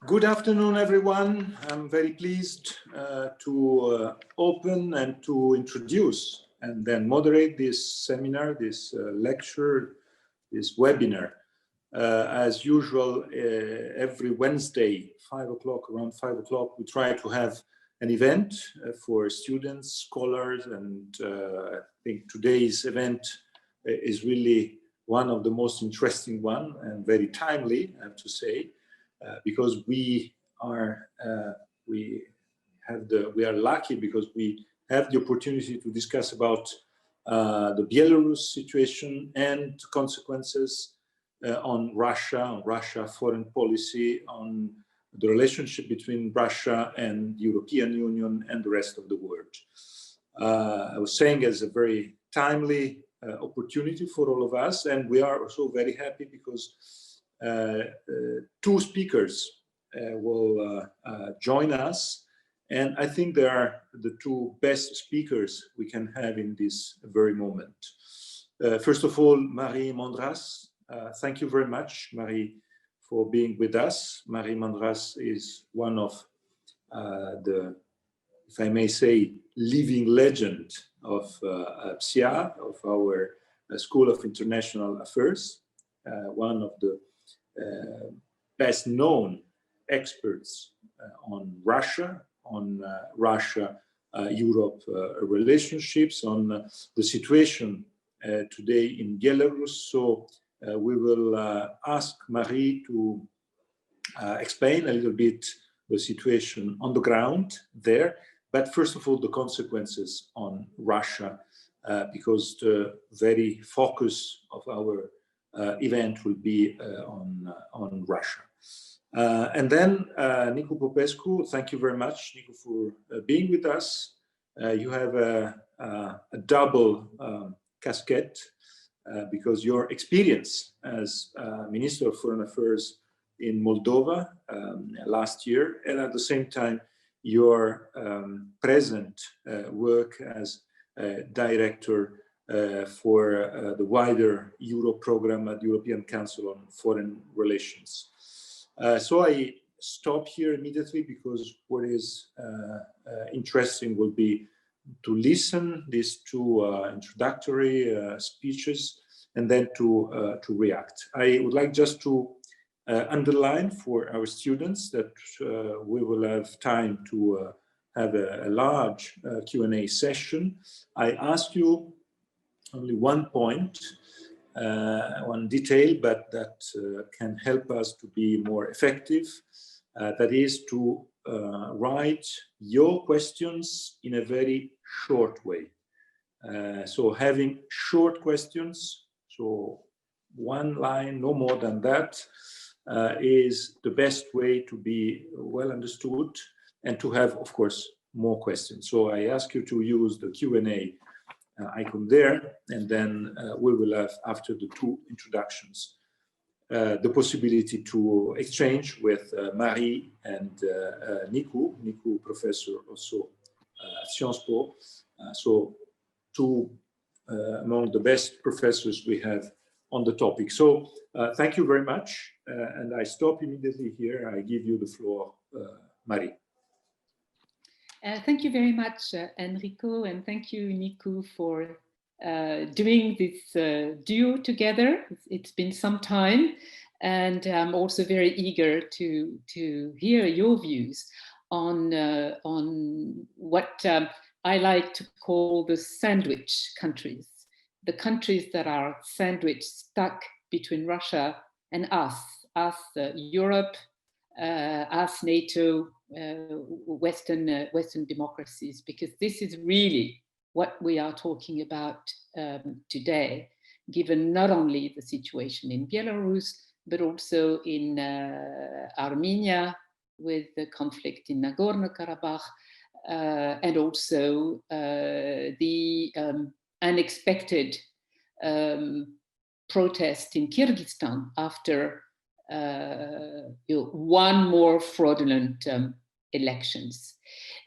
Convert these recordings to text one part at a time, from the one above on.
Good afternoon, everyone. I'm very pleased to open and to introduce and then moderate this seminar, this lecture, this webinar. As usual, every Wednesday, 5 o'clock, around 5 o'clock, we try to have an event for students, scholars, and I think today's event is really one of the most interesting one and very timely, I have to say. Because we are lucky because we have the opportunity to discuss about the Belarus situation and consequences on Russia foreign policy, on the relationship between Russia and the European Union and the rest of the world. I was saying it's a very timely opportunity for all of us, and we are also very happy because two speakers will join us, and I think they are the two best speakers we can have in this very moment. First of all, Marie Mendras, thank you very much, Marie, for being with us. Marie Mendras is one of the, if I may say, living legend of PSIA, of our School of International Affairs, one of the best known experts on Russia-Europe relationships, on the situation today in Belarus. So we will ask Marie to explain a little bit the situation on the ground there, but first of all the consequences on Russia, because the very focus of our event will be on Russia. And then Nicu Popescu, thank you very much, Nicu, for being with us. You have a double casquette because your experience as Minister of Foreign Affairs in Moldova last year, and at the same time your present work as Director for the wider Euro program at the European Council on Foreign Relations. So I stop here immediately because what is interesting will be to listen these two introductory speeches and then to react. I would like just to underline for our students that we will have time to have a large Q&A session. I ask you only one point, one detail, but that can help us to be more effective. That is to write your questions in a very short way. So having short questions, so one line, no more than that, is the best way to be well understood and to have, of course, more questions. So I ask you to use the Q&A icon there, and then we will have, after the two introductions, the possibility to exchange with Marie and Nicu, professor also at Sciences Po, so two among the best professors we have on the topic. So thank you very much, and I stop immediately here. I give you the floor, Marie. Thank you very much, Enrico, and thank you, Nicu, for doing this duo together. It's been some time, and I'm also very eager to hear your views on what I like to call the sandwich countries, the countries that are sandwiched, stuck between Russia and us, Europe, us, NATO, Western democracies, because this is really what we are talking about today, given not only the situation in Belarus, but also in Armenia with the conflict in Nagorno-Karabakh, and also the unexpected protest in Kyrgyzstan after one more fraudulent elections.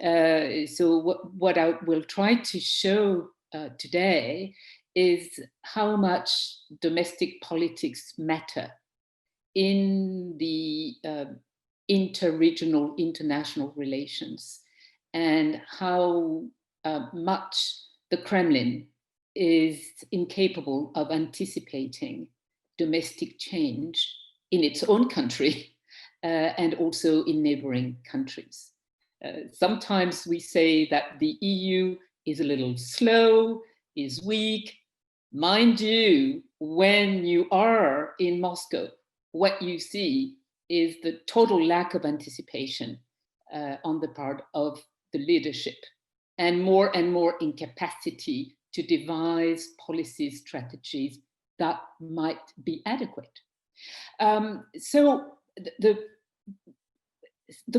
So what I will try to show today is how much domestic politics matter in the inter-regional, international relations, and how much the Kremlin is incapable of anticipating domestic change in its own country and also in neighboring countries. Sometimes we say that the EU is a little slow, is weak. Mind you, when you are in Moscow, what you see is the total lack of anticipation on the part of the leadership, and more incapacity to devise policy strategies that might be adequate. So the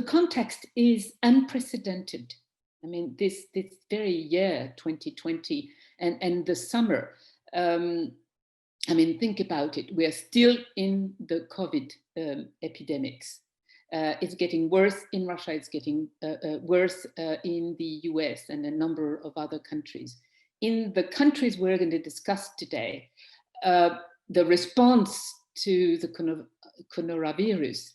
context is unprecedented. I mean, this very year, 2020, and the summer, I mean, think about it. We are still in the COVID epidemics. It's getting worse in Russia. It's getting worse in the US and a number of other countries. In the countries we're going to discuss today, the response to the coronavirus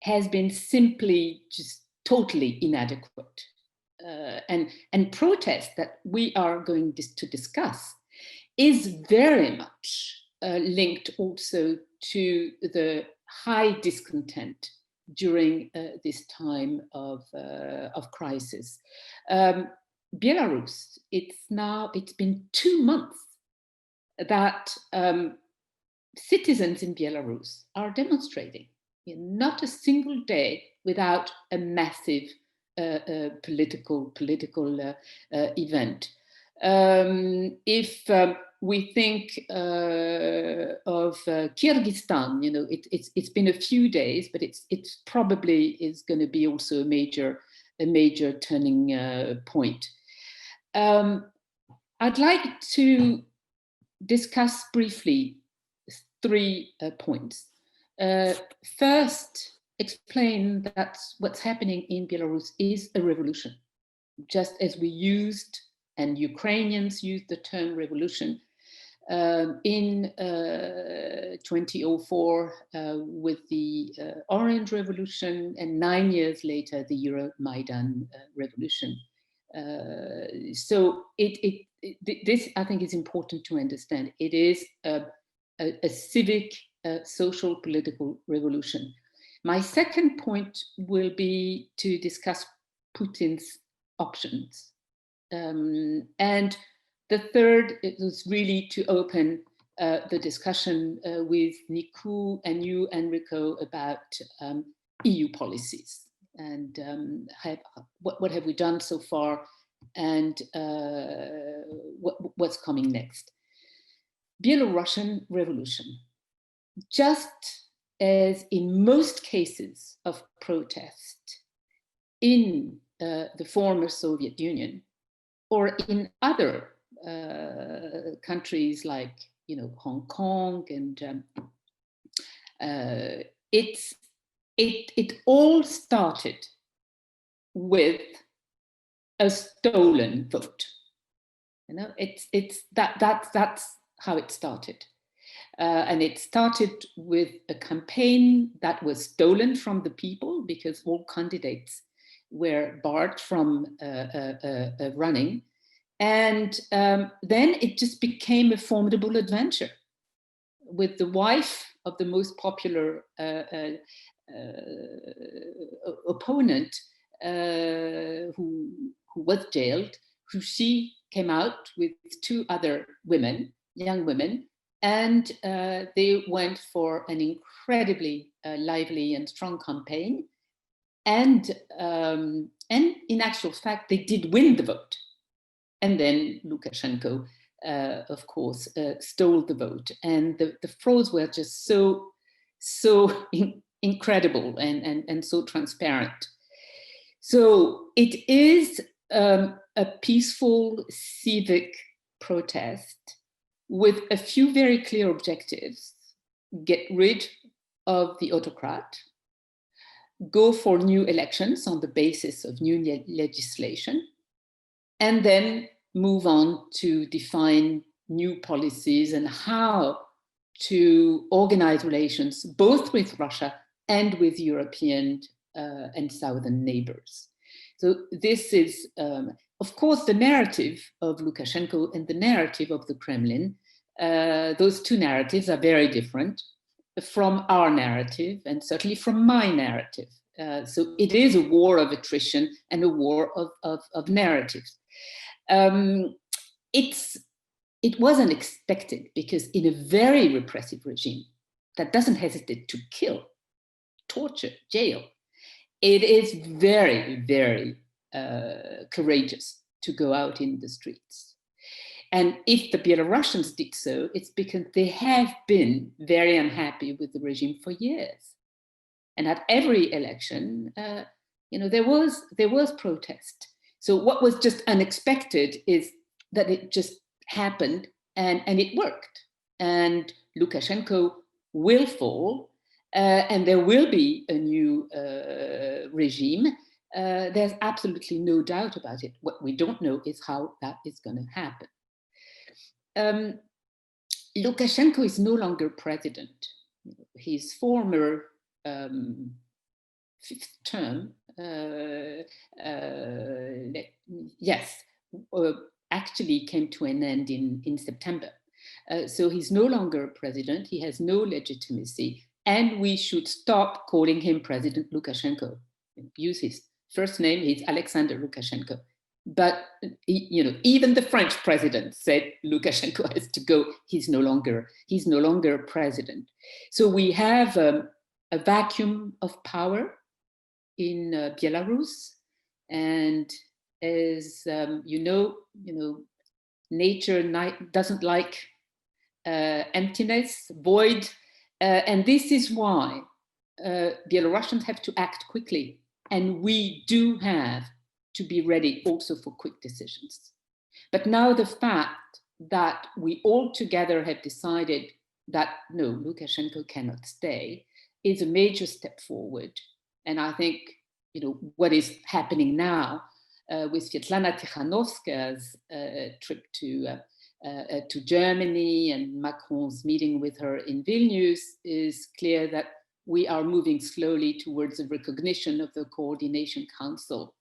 has been simply just totally inadequate. And protest that we are going to discuss is very much linked also to the high discontent during this time of crisis. Belarus, it's been 2 months that citizens in Belarus are demonstrating. Not a single day without a massive political event. If we think of Kyrgyzstan, you know, it's been a few days, but it's probably is going to be also a major turning point. I'd like to discuss briefly 3 points. First, explain that what's happening in Belarus is a revolution, just as we used and Ukrainians used the term revolution in 2004 with the Orange Revolution, and 9 years later, the Euromaidan Revolution. So this, I think, is important to understand. It is a civic, social, political revolution. My second point will be to discuss Putin's options. And the third is really to open the discussion with Nicu and you, Enrico, about EU policies and what have we done so far, and what's coming next. Belarusian revolution, just as in most cases of protest in the former Soviet Union or in other countries like, you know, Hong Kong, and it all started with a stolen vote. You know, that's how it started. And it started with a campaign that was stolen from the people because all candidates were barred from running. And then it just became a formidable adventure with the wife of the most popular opponent who was jailed, who she came out with 2 other women, young women, and they went for an incredibly lively and strong campaign. And in actual fact, they did win the vote. And then Lukashenko, of course, stole the vote. And the frauds were just so incredible and so transparent. So it is a peaceful civic protest with a few very clear objectives: get rid of the autocrat, go for new elections on the basis of new legislation, and then move on to define new policies and how to organize relations both with Russia and with European and southern neighbors. So this is, of course, the narrative of Lukashenko and the narrative of the Kremlin. Those two narratives are very different from our narrative and certainly from my narrative. So it is a war of attrition and a war of narratives. It was unexpected because in a very repressive regime that doesn't hesitate to kill, torture, jail, it is very, very courageous to go out in the streets. And if the Belarusians did so, it's because they have been very unhappy with the regime for years. And at every election, there was protest. So what was just unexpected is that it just happened and it worked. And Lukashenko will fall, and there will be a new regime. There's absolutely no doubt about it. What we don't know is how that is going to happen. Lukashenko is no longer president. His former fifth term, actually came to an end in September. So he's no longer president. He has no legitimacy. And we should stop calling him President Lukashenko. Use his first name, he's Alexander Lukashenko. But even the French president said Lukashenko has to go. He's no longer president. So we have a vacuum of power in Belarus, and as nature doesn't like emptiness, void, and this is why Belarusians have to act quickly, and we do have to be ready also for quick decisions. But now the fact that we all together have decided that no, Lukashenko cannot stay is a major step forward. And I think, what is happening now with Svetlana Tikhanovskaya's trip to Germany and Macron's meeting with her in Vilnius is clear that we are moving slowly towards a recognition of the Coordination Council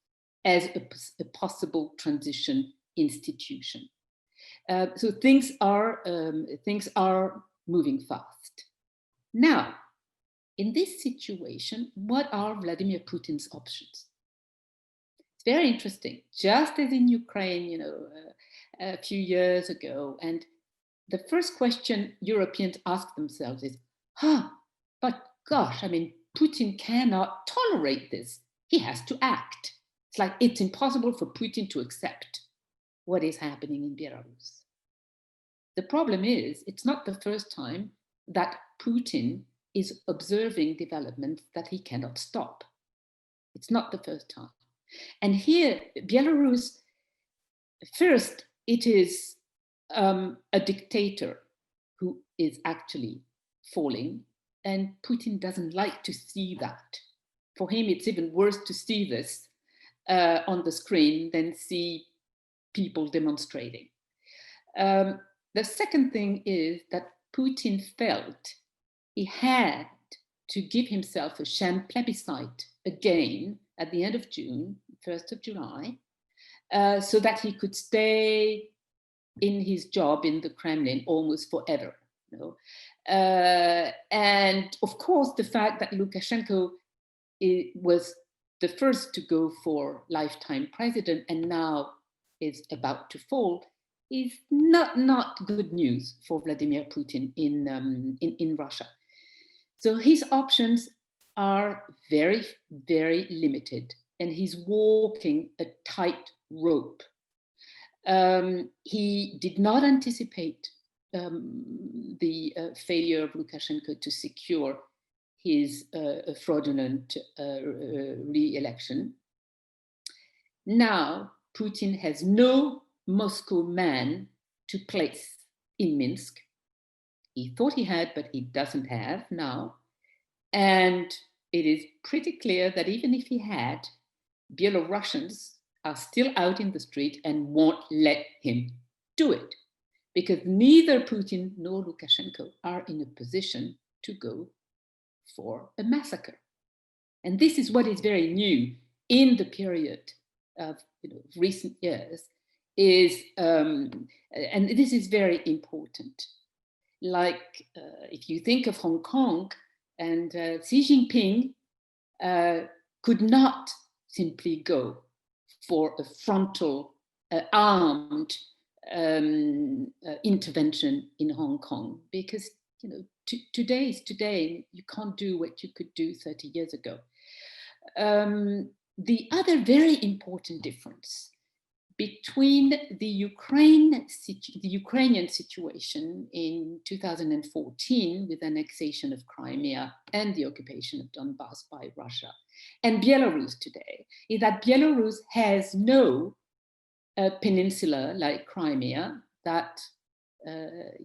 as a possible transition institution. So things are moving fast. Now, in this situation, what are Vladimir Putin's options? It's very interesting, just as in Ukraine, a few years ago. And the first question Europeans ask themselves is, but gosh, Putin cannot tolerate this. He has to act. It's like it's impossible for Putin to accept what is happening in Belarus. The problem is, it's not the first time that Putin is observing developments that he cannot stop. It's not the first time. And here, Belarus, first, it is a dictator who is actually falling, and Putin doesn't like to see that. For him, it's even worse to see this on the screen than see people demonstrating. The second thing is that Putin felt he had to give himself a sham plebiscite again at the end of June, 1st of July, so that he could stay in his job in the Kremlin almost forever. And of course, the fact that Lukashenko was the first to go for lifetime president and now is about to fall is not good news for Vladimir Putin in Russia. So his options are very, very limited, and he's walking a tight rope. He did not anticipate the failure of Lukashenko to secure his fraudulent re-election. Now, Putin has no Moscow man to place in Minsk. He thought he had, but he doesn't have now. And it is pretty clear that even if he had, Belarusians are still out in the street and won't let him do it, because neither Putin nor Lukashenko are in a position to go for a massacre. And this is what is very new in the period of recent years, is, and this is very important. Like if you think of Hong Kong, and Xi Jinping could not simply go for a frontal, armed intervention in Hong Kong, because today is today. You can't do what you could do 30 years ago. The other very important difference between the Ukrainian situation in 2014 with annexation of Crimea and the occupation of Donbass by Russia, and Belarus today, is that Belarus has no peninsula like Crimea that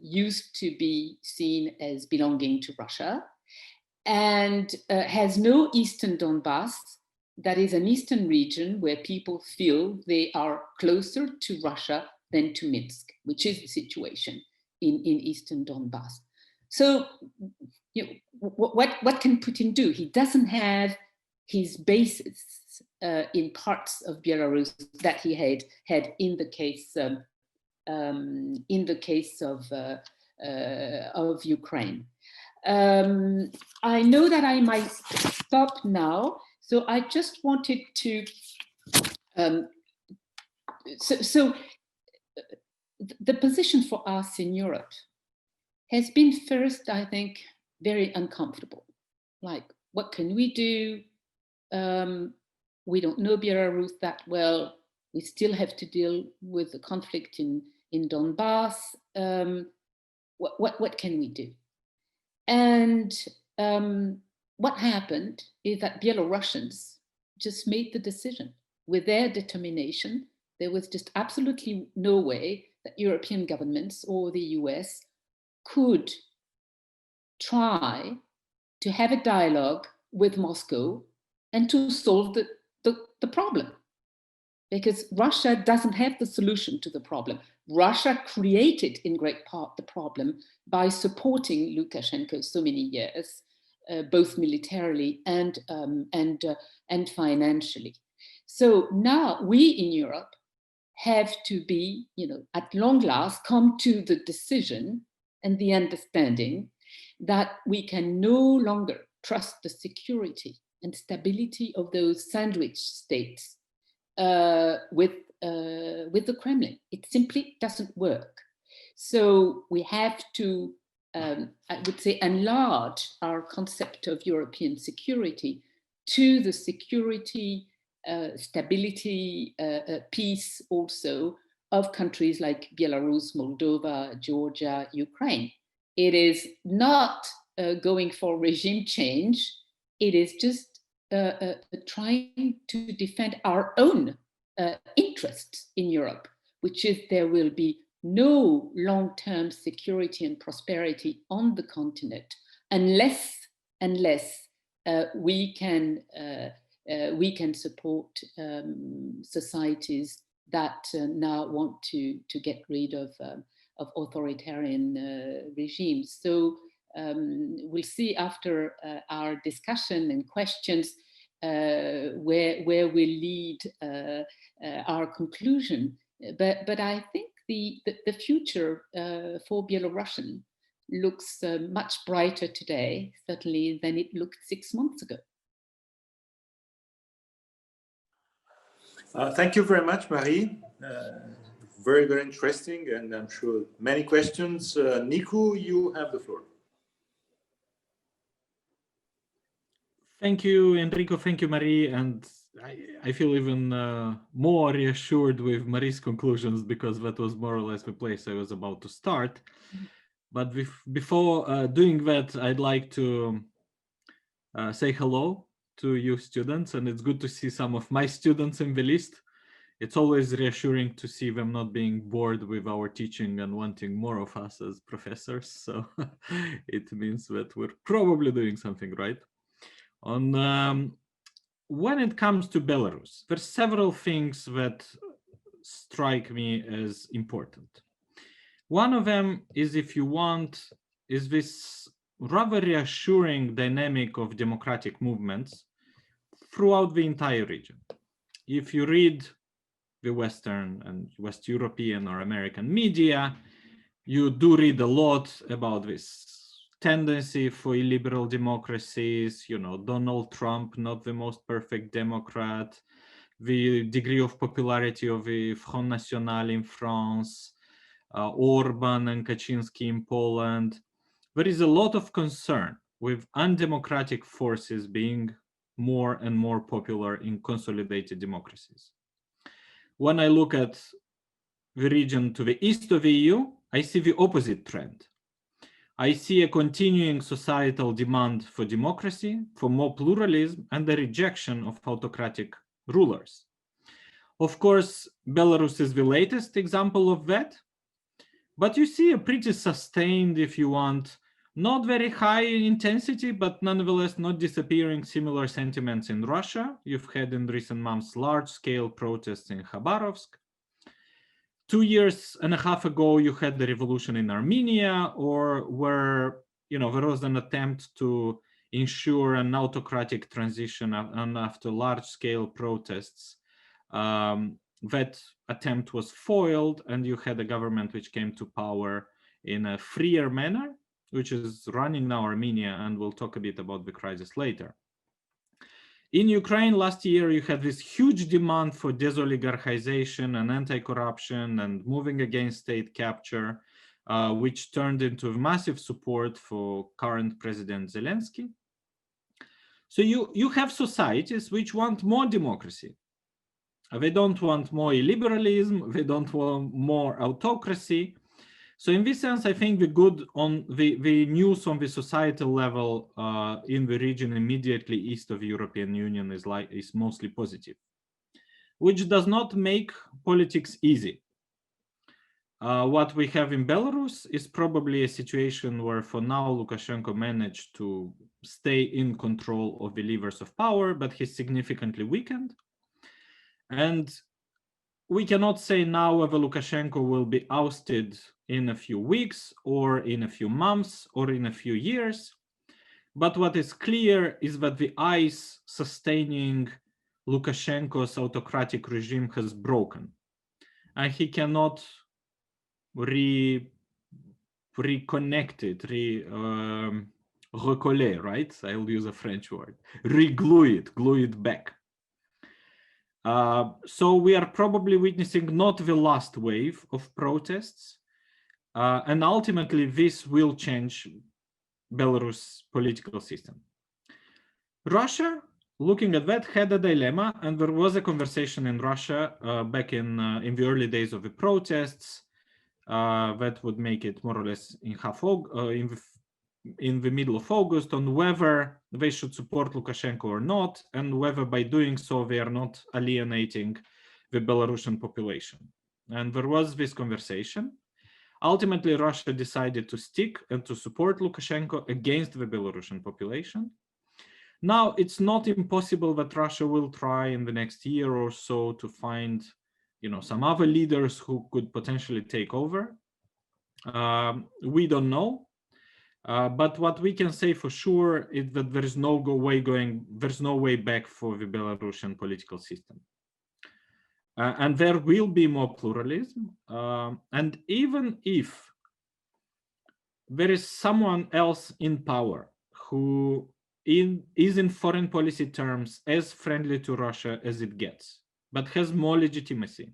used to be seen as belonging to Russia, and has no eastern Donbass, that is an eastern region where people feel they are closer to Russia than to Minsk, which is the situation in eastern Donbass. So what can Putin do? He doesn't have his bases in parts of Belarus that he had in the case of Ukraine. I know that I might stop now, so I just wanted to. The position for us in Europe has been first, I think, very uncomfortable. Like, what can we do? We don't know Belarus that well. We still have to deal with the conflict in Donbass. What can we do? And what happened is that Belarusians just made the decision with their determination. There was just absolutely no way that European governments or the US could try to have a dialogue with Moscow and to solve the problem. Because Russia doesn't have the solution to the problem. Russia created in great part the problem by supporting Lukashenko so many years, both militarily and financially. So now we in Europe have to be, at long last, come to the decision and the understanding that we can no longer trust the security and stability of those sandwich states with the Kremlin. It simply doesn't work. So we have to, I would say, enlarge our concept of European security to the security, stability, peace also of countries like Belarus, Moldova, Georgia, Ukraine. It is not going for regime change. It is just trying to defend our own interests in Europe, which is there will be no long-term security and prosperity on the continent unless we can support societies that now want to get rid of authoritarian regimes. So we'll see after our discussion and questions where we lead our conclusion. But I think the future for Belarusian looks much brighter today, certainly, than it looked 6 months ago. Thank you very much, Marie. Very, very interesting, and I'm sure many questions. Nicu, you have the floor. Thank you, Enrico. Thank you, Marie. And I feel even more reassured with Marie's conclusions, because that was more or less the place I was about to start. But before doing that, I'd like to say hello to you students, and it's good to see some of my students in the list. It's always reassuring to see them not being bored with our teaching and wanting more of us as professors. So it means that we're probably doing something right. When it comes to Belarus, there's several things that strike me as important. One of them is, if you want, is this rather reassuring dynamic of democratic movements, throughout the entire region. If you read the Western and West European or American media, you do read a lot about this tendency for illiberal democracies, you know, Donald Trump, not the most perfect Democrat, the degree of popularity of the Front National in France, Orban and Kaczynski in Poland. There is a lot of concern with undemocratic forces being more and more popular in consolidated democracies. When I look at the region to the east of the EU, I see the opposite trend. I see a continuing societal demand for democracy, for more pluralism, and the rejection of autocratic rulers. Of course, Belarus is the latest example of that, but you see a pretty sustained, if you want, not very high in intensity, but nonetheless not disappearing similar sentiments in Russia. You've had in recent months large-scale protests in Khabarovsk. 2.5 years ago, you had the revolution in Armenia, or where, you know, there was an attempt to ensure an autocratic transition, and after large-scale protests, that attempt was foiled, and you had a government which came to power in a freer manner, which is running now Armenia, and we'll talk a bit about the crisis later. In Ukraine last year, you had this huge demand for desoligarchization and anti-corruption and moving against state capture, which turned into massive support for current President Zelensky. So you have societies which want more democracy. They don't want more illiberalism, they don't want more autocracy. So in this sense, I think the good on the news on the societal level in the region immediately east of the European Union is mostly positive, which does not make politics easy. What we have in Belarus is probably a situation where for now Lukashenko managed to stay in control of the levers of power, but he's significantly weakened. And we cannot say now whether Lukashenko will be ousted in a few weeks or in a few months or in a few years. But what is clear is that the ice sustaining Lukashenko's autocratic regime has broken, and he cannot reconnect it, recoller, right? I'll use a French word, glue it back. So we are probably witnessing not the last wave of protests, and ultimately this will change Belarus political system. Russia, looking at that, had a dilemma, and there was a conversation in Russia back in the early days of the protests that would make it more or less in the middle of August on whether they should support Lukashenko or not, and whether by doing so they are not alienating the Belarusian population. And there was this conversation. Ultimately, Russia decided to stick and to support Lukashenko against the Belarusian population. Now, it's not impossible that Russia will try in the next year or so to find, you know, some other leaders who could potentially take over. We don't know. But what we can say for sure is that there's no way back for the Belarusian political system. And there will be more pluralism. And even if there is someone else in power who is in foreign policy terms as friendly to Russia as it gets, but has more legitimacy,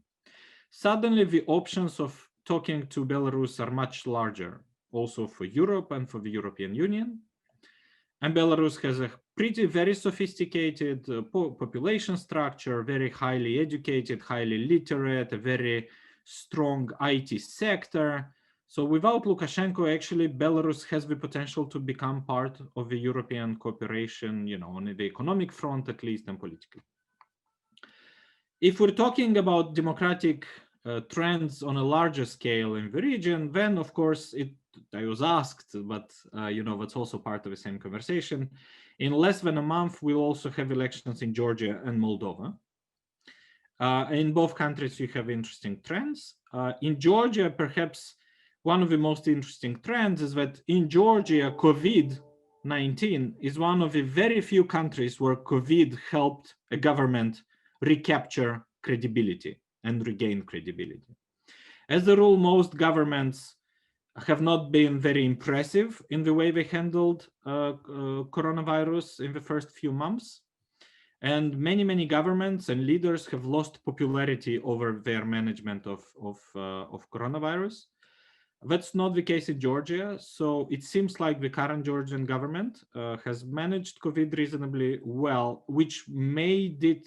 suddenly the options of talking to Belarus are much larger, also for Europe and for the European Union. And Belarus has a very sophisticated population structure, very highly educated, highly literate, a very strong IT sector. So without Lukashenko, actually, Belarus has the potential to become part of the European cooperation, you know, on the economic front, at least, and politically. If we're talking about democratic trends on a larger scale in the region, then of course I was asked, but you know, that's also part of the same conversation. In less than a month, we'll also have elections in Georgia and Moldova. In both countries, you have interesting trends. In Georgia, perhaps one of the most interesting trends is that in Georgia, COVID is one of the very few countries where COVID helped a government recapture credibility and regain credibility. As a rule, most governments have not been very impressive in the way they handled coronavirus in the first few months. And many governments and leaders have lost popularity over their management of coronavirus. That's not the case in Georgia. So it seems like the current Georgian government has managed COVID reasonably well, which made it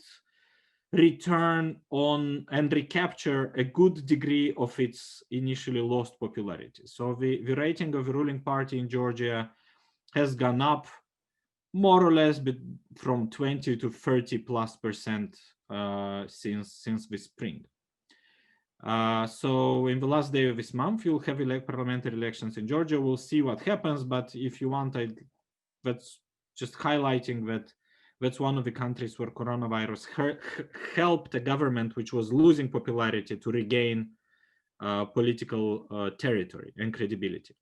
return on and recapture a good degree of its initially lost popularity. So the rating of the ruling party in Georgia has gone up more or less from 20 to 30+% since the spring. So in the last day of this month, you'll have parliamentary elections in Georgia. We'll see what happens, but if you want, that's just highlighting that that's one of the countries where coronavirus helped a government which was losing popularity to regain political territory and credibility.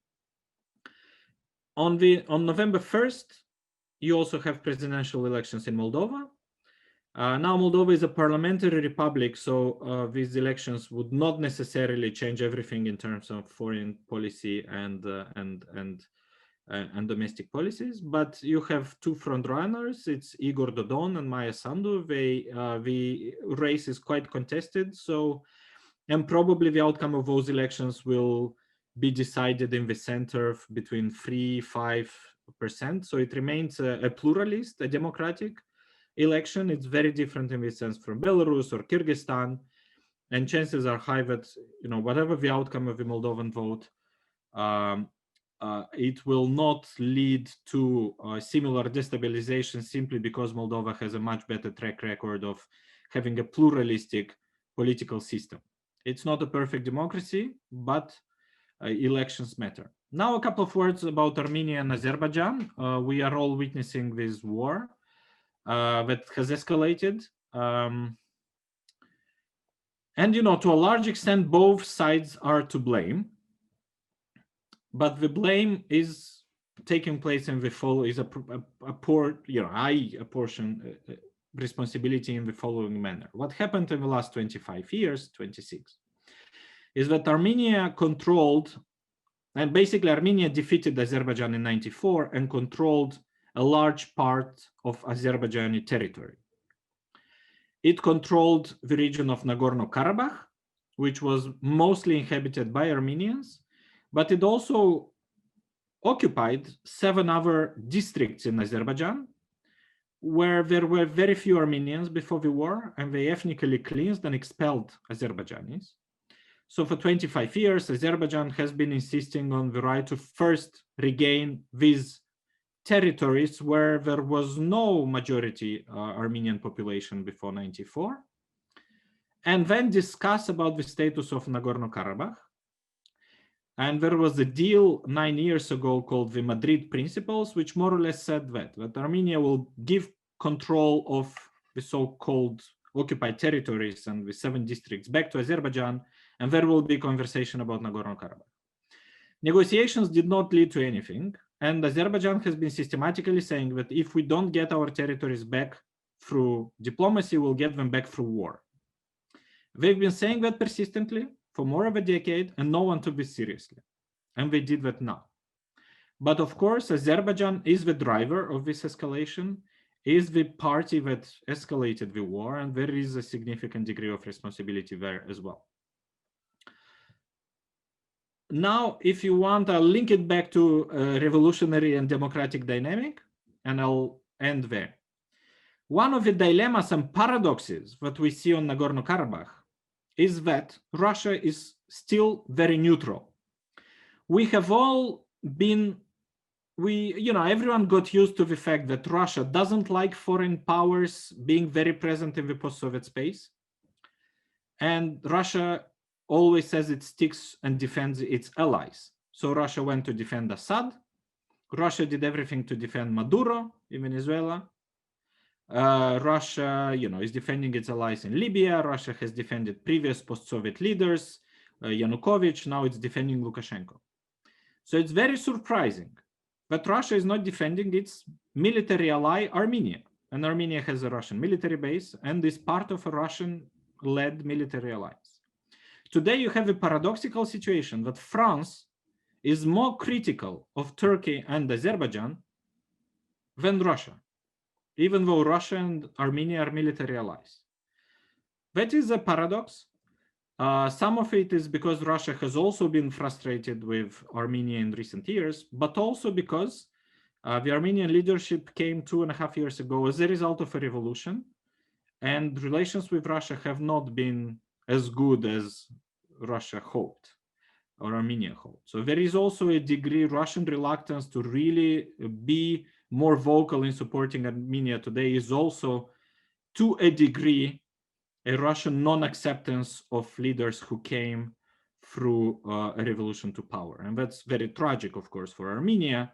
On November 1st, you also have presidential elections in Moldova. Now Moldova is a parliamentary republic, so these elections would not necessarily change everything in terms of foreign policy and domestic policies, but you have two front runners. It's Igor Dodon and Maia Sandu. The race is quite contested, and probably the outcome of those elections will be decided in the center between 3–5%. So it remains a pluralist, a democratic election. It's very different in this sense from Belarus or Kyrgyzstan, and chances are high that whatever the outcome of the Moldovan vote, it will not lead to similar destabilization simply because Moldova has a much better track record of having a pluralistic political system. It's not a perfect democracy, but elections matter. Now, a couple of words about Armenia and Azerbaijan. We are all witnessing this war that has escalated. And, to a large extent, both sides are to blame. But the blame is taking place in the fall is a portion responsibility in the following manner. What happened in the last 25 years, 26, is that Armenia controlled, and basically Armenia defeated Azerbaijan in 94 and controlled a large part of Azerbaijani territory. It controlled the region of Nagorno-Karabakh, which was mostly inhabited by Armenians, but it also occupied 7 other districts in Azerbaijan, where there were very few Armenians before the war, and they ethnically cleansed and expelled Azerbaijanis. So for 25 years, Azerbaijan has been insisting on the right to first regain these territories where there was no majority Armenian population before 94, and then discuss about the status of Nagorno-Karabakh. And there was a deal 9 years ago called the Madrid Principles, which more or less said that Armenia will give control of the so-called occupied territories and the 7 districts back to Azerbaijan, and there will be conversation about Nagorno-Karabakh. Negotiations did not lead to anything, and Azerbaijan has been systematically saying that if we don't get our territories back through diplomacy, we'll get them back through war. They've been saying that persistently for more of a decade, and no one took this seriously. And they did that now. But of course, Azerbaijan is the driver of this escalation, is the party that escalated the war, and there is a significant degree of responsibility there as well. Now, if you want, I'll link it back to a revolutionary and democratic dynamic, and I'll end there. One of the dilemmas and paradoxes that we see on Nagorno-Karabakh is that Russia is still very neutral. We have all been, everyone got used to the fact that Russia doesn't like foreign powers being very present in the post-Soviet space. And Russia always says it sticks and defends its allies. So Russia went to defend Assad. Russia did everything to defend Maduro in Venezuela. Russia, is defending its allies in Libya. Russia has defended previous post-Soviet leaders, Yanukovych. Now it's defending Lukashenko. So it's very surprising that Russia is not defending its military ally, Armenia. And Armenia has a Russian military base and is part of a Russian-led military alliance. Today, you have a paradoxical situation that France is more critical of Turkey and Azerbaijan than Russia, even though Russia and Armenia are military allies. That is a paradox. Some of it is because Russia has also been frustrated with Armenia in recent years, but also because the Armenian leadership came 2.5 years ago as a result of a revolution, and relations with Russia have not been as good as Russia hoped or Armenia hoped. So there is also a degree Russian reluctance to really be more vocal in supporting Armenia today is also, to a degree, a Russian non-acceptance of leaders who came through a revolution to power. And that's very tragic, of course, for Armenia,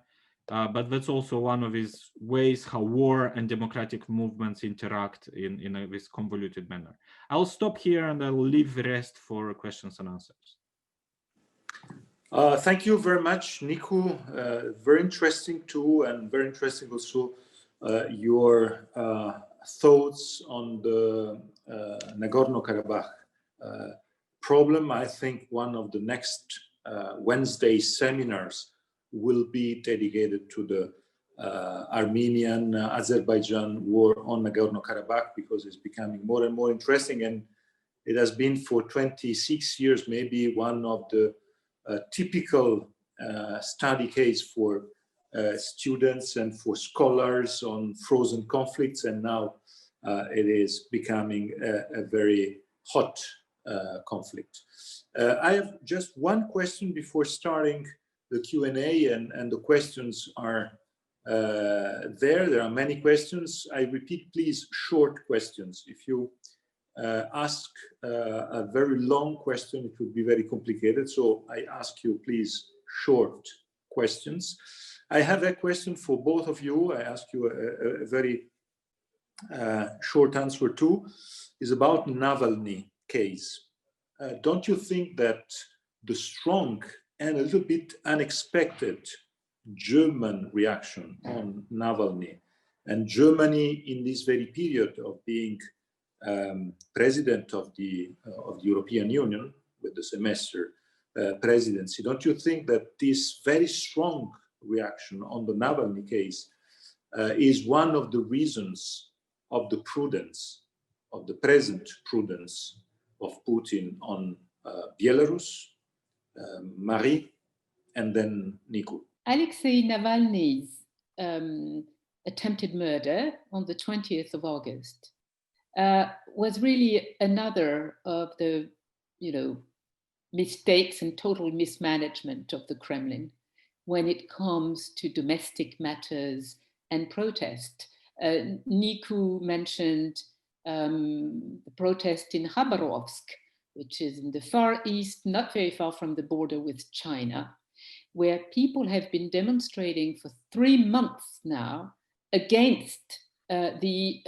but that's also one of these ways how war and democratic movements interact in this convoluted manner. I'll stop here and I'll leave the rest for questions and answers. Thank you very much, Nicu. Very interesting too, and very interesting also your thoughts on the Nagorno-Karabakh problem. I think one of the next Wednesday seminars will be dedicated to the Armenian Azerbaijan war on Nagorno-Karabakh, because it's becoming more and more interesting, and it has been for 26 years maybe one of the typical study case for students and for scholars on frozen conflicts, and now it is becoming a very hot conflict. I have just one question before starting the Q&A, and the questions are there are many questions. I repeat, please, short questions. If you ask a very long question, it would be very complicated. So I ask you, please, short questions. I have a question for both of you. I ask you a very short answer too. Is about Navalny case. Don't you think that the strong and a little bit unexpected German reaction on Navalny, and Germany in this very period of being president of the European Union with the semester presidency, don't you think that this very strong reaction on the Navalny case is one of the reasons of the prudence, of the present prudence of Putin on Belarus? Marie, and then Nicu. Alexei Navalny's attempted murder on the 20th of August was really another of the, mistakes and total mismanagement of the Kremlin when it comes to domestic matters and protest. Nicu mentioned the protest in Khabarovsk, which is in the Far East, not very far from the border with China, where people have been demonstrating for 3 months now against the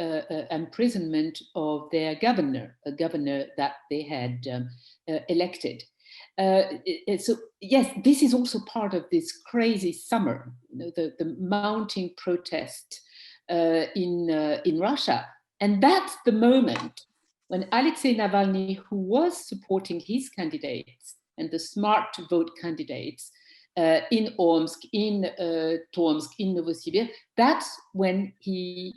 imprisonment of their governor, a governor that they had elected. So yes, this is also part of this crazy summer, the mounting protest in Russia. And that's the moment when Alexei Navalny, who was supporting his candidates and the smart to vote candidates in Omsk, in Tomsk, in Novosibirsk, that's when he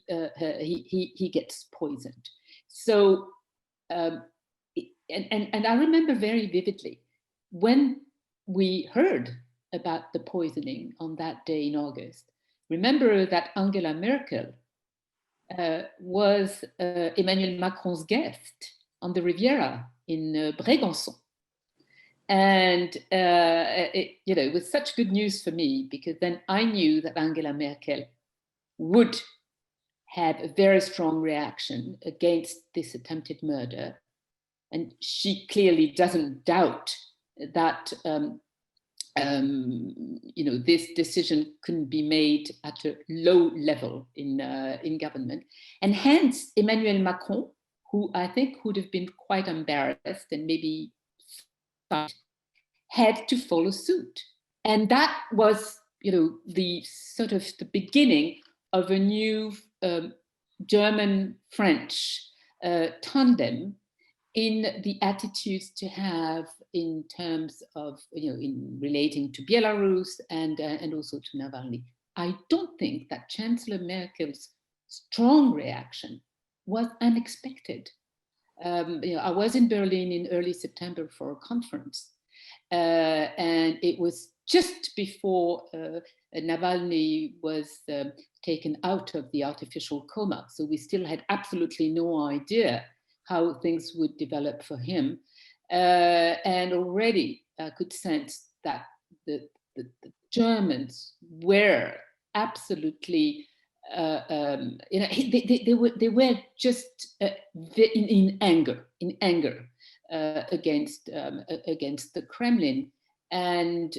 gets poisoned. So, and I remember very vividly when we heard about the poisoning on that day in August. Remember that Angela Merkel was Emmanuel Macron's guest on the Riviera in Brégançon. And it was such good news for me, because then I knew that Angela Merkel would have a very strong reaction against this attempted murder. And she clearly doesn't doubt that this decision couldn't be made at a low level in government. And hence, Emmanuel Macron, who I think would have been quite embarrassed and maybe had to follow suit. And that was the sort of the beginning of a new German-French tandem in the attitudes to have in terms of, in relating to Belarus and also to Navalny. I don't think that Chancellor Merkel's strong reaction was unexpected. I was in Berlin in early September for a conference, and it was just before Navalny was taken out of the artificial coma. So we still had absolutely no idea how things would develop for him. And already I could sense that the Germans were absolutely, they were just in anger against the Kremlin. And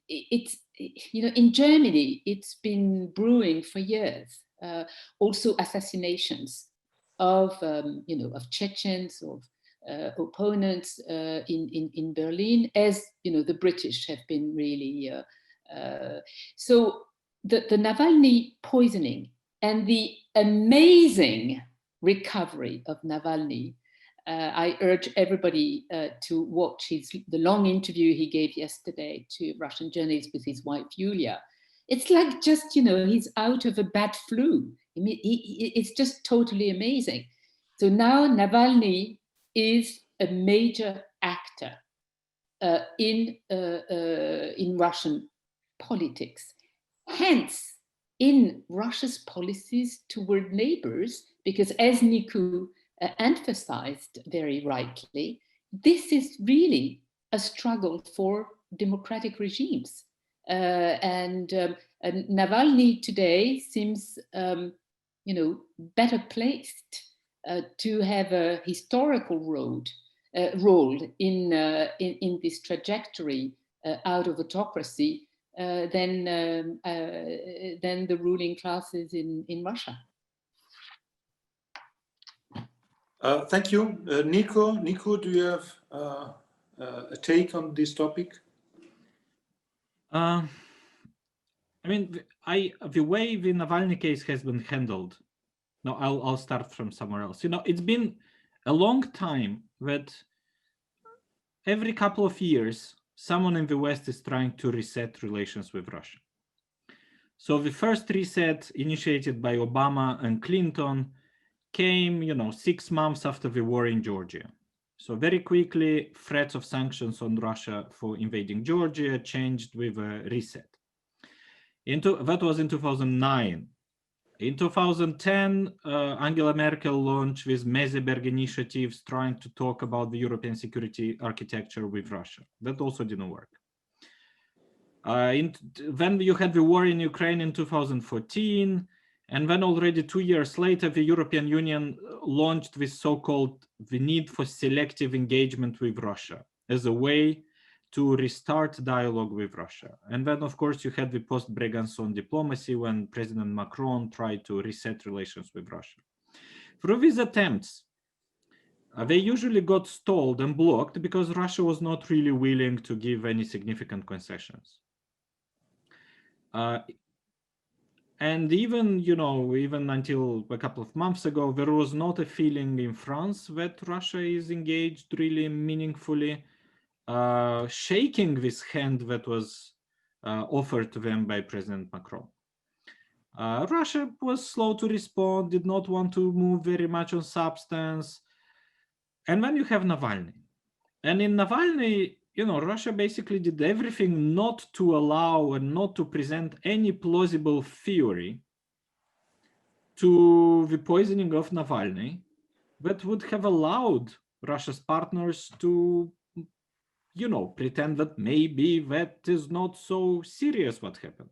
it's, in Germany, it's been brewing for years. Also assassinations of Chechens, of opponents in Berlin, as the British have been really. So the Navalny poisoning and the amazing recovery of Navalny. I urge everybody to watch the long interview he gave yesterday to Russian journalists with his wife, Yulia. It's like just, he's out of a bad flu. I mean, it's just totally amazing. So now Navalny is a major actor in Russian politics. Hence, in Russia's policies toward neighbors, because as Nicu emphasized very rightly, this is really a struggle for democratic regimes. And Navalny today seems, better placed to have a historical role in this trajectory out of autocracy than the ruling classes in Russia. Thank you. Nicu, do you have a take on this topic? I mean, the way the Navalny case has been handled. No, I'll start from somewhere else. It's been a long time that every couple of years, someone in the West is trying to reset relations with Russia. So the first reset, initiated by Obama and Clinton, came, 6 months after the war in Georgia. So very quickly, threats of sanctions on Russia for invading Georgia changed with a reset. That was in 2009. In 2010, Angela Merkel launched with Meseberg initiatives trying to talk about the European security architecture with Russia. That also didn't work. Then you had the war in Ukraine in 2014, and then already 2 years later, the European Union launched this so-called the need for selective engagement with Russia as a way to restart dialogue with Russia. And then, of course, you had the post-Brégançon diplomacy when President Macron tried to reset relations with Russia. Through these attempts, they usually got stalled and blocked because Russia was not really willing to give any significant concessions. And even, even until a couple of months ago, there was not a feeling in France that Russia is engaged really meaningfully, shaking this hand that was offered to them by President Macron. Russia was slow to respond, did not want to move very much on substance. And then you have Navalny. And in Navalny, Russia basically did everything not to allow and not to present any plausible theory to the poisoning of Navalny that would have allowed Russia's partners to, pretend that maybe that is not so serious what happened.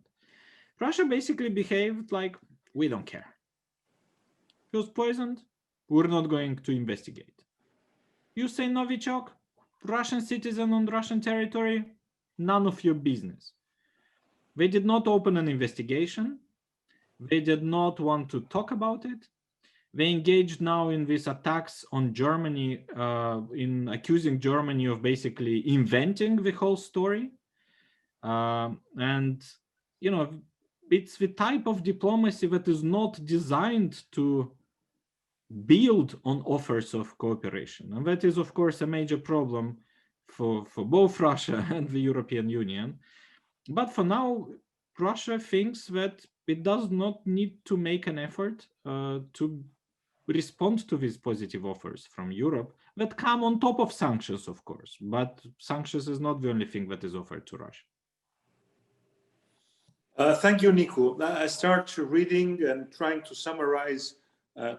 Russia basically behaved like, we don't care. He was poisoned, we're not going to investigate. You say Novichok, Russian citizen on Russian territory, none of your business. They did not open an investigation. They did not want to talk about it. They engaged now in these attacks on Germany, in accusing Germany of basically inventing the whole story. And, you know, it's the type of diplomacy that is not designed to build on offers of cooperation. And that is, of course, a major problem for both Russia and the European Union. But for now, Russia thinks that it does not need to make an effort to respond to these positive offers from Europe that come on top of sanctions, of course. But sanctions is not the only thing that is offered to Russia. Thank you, Nicu. I start reading and trying to summarize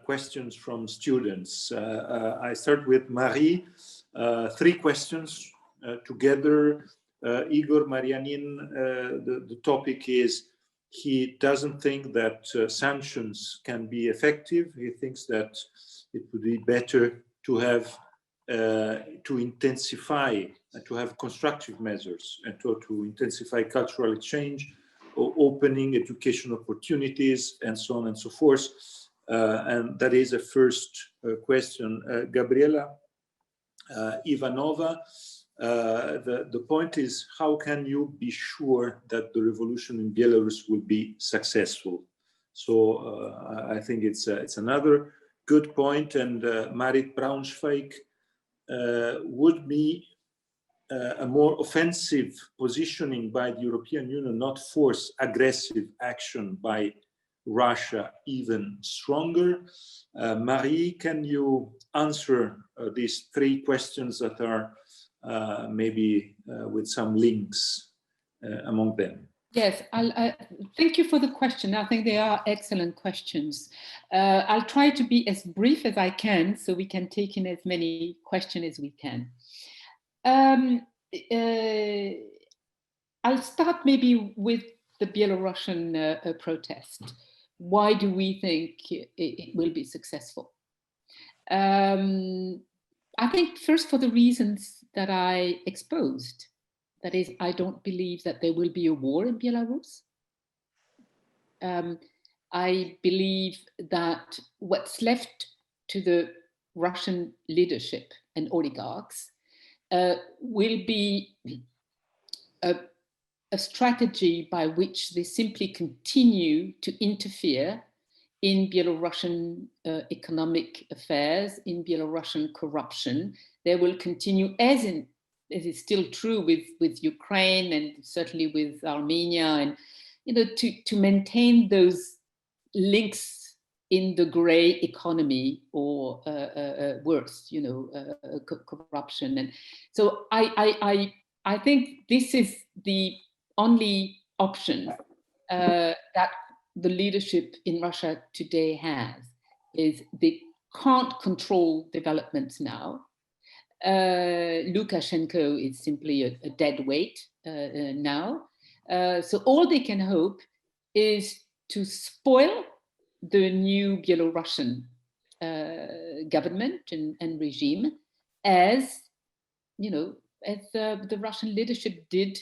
questions from students. I start with Marie. 3 questions together. Igor Marianin, the topic is he doesn't think that sanctions can be effective. He thinks that it would be better to have to intensify, to have constructive measures and to intensify cultural exchange, or opening education opportunities, and so on and so forth. And that is a first question. Gabriela Ivanova, the point is, how can you be sure that the revolution in Belarus will be successful? So I think it's another good point. And Marit Braunschweig, would be a more offensive positioning by the European Union not force aggressive action by Russia even stronger? Marie, can you answer these 3 questions that are maybe with some links among them? Yes, thank you for the question. I think they are excellent questions. I'll try to be as brief as I can so we can take in as many questions as we can. I'll start maybe with the Belarusian protest. Why do we think it will be successful? I think first for the reasons that I exposed. That is, I don't believe that there will be a war in Belarus. I believe that what's left to the Russian leadership and oligarchs will be a strategy by which they simply continue to interfere in Belarusian economic affairs, in Belarusian corruption. They will continue, as is still true with Ukraine and certainly with Armenia, and to maintain those links in the grey economy, or worse, corruption. And so I think this is the only option that the leadership in Russia today has, is they can't control developments now. Lukashenko is simply a dead weight now. So all they can hope is to spoil the new Belarusian government and regime, as the Russian leadership did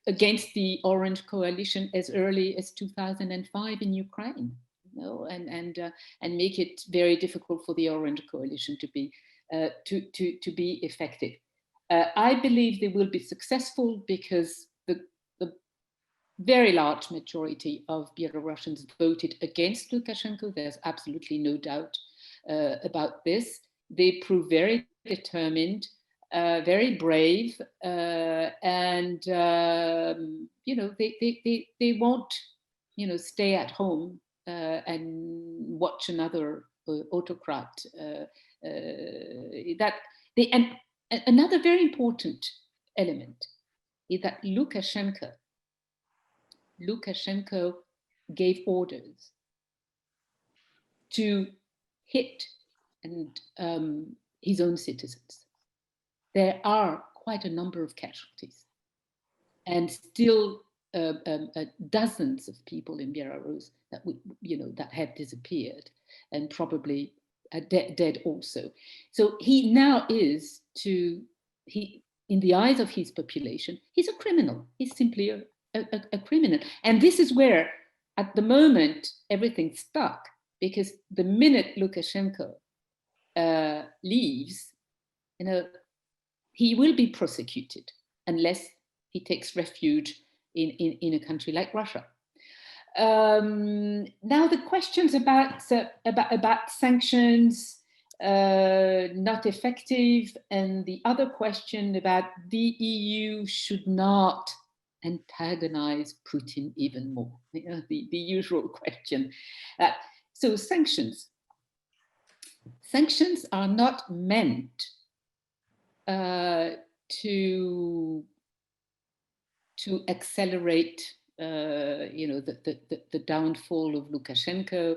against the Orange Coalition as early as 2005 in Ukraine, and make it very difficult for the Orange Coalition to be effective. I believe they will be successful because the very large majority of Belarusians voted against Lukashenko. There's absolutely no doubt about this. They prove very determined, very brave, and they won't stay at home and watch another autocrat. And another very important element is that Lukashenko gave orders to hit his own citizens. There are quite a number of casualties, and still dozens of people in Belarus that have disappeared, and probably dead also. So he now is in the eyes of his population, he's a criminal. He's simply a criminal. And this is where, at the moment, everything's stuck, because the minute Lukashenko leaves, he will be prosecuted unless he takes refuge in a country like Russia. Now the questions about sanctions not effective, and the other question about the EU should not antagonize Putin even more, the usual question. So sanctions are not meant to accelerate the downfall of Lukashenko,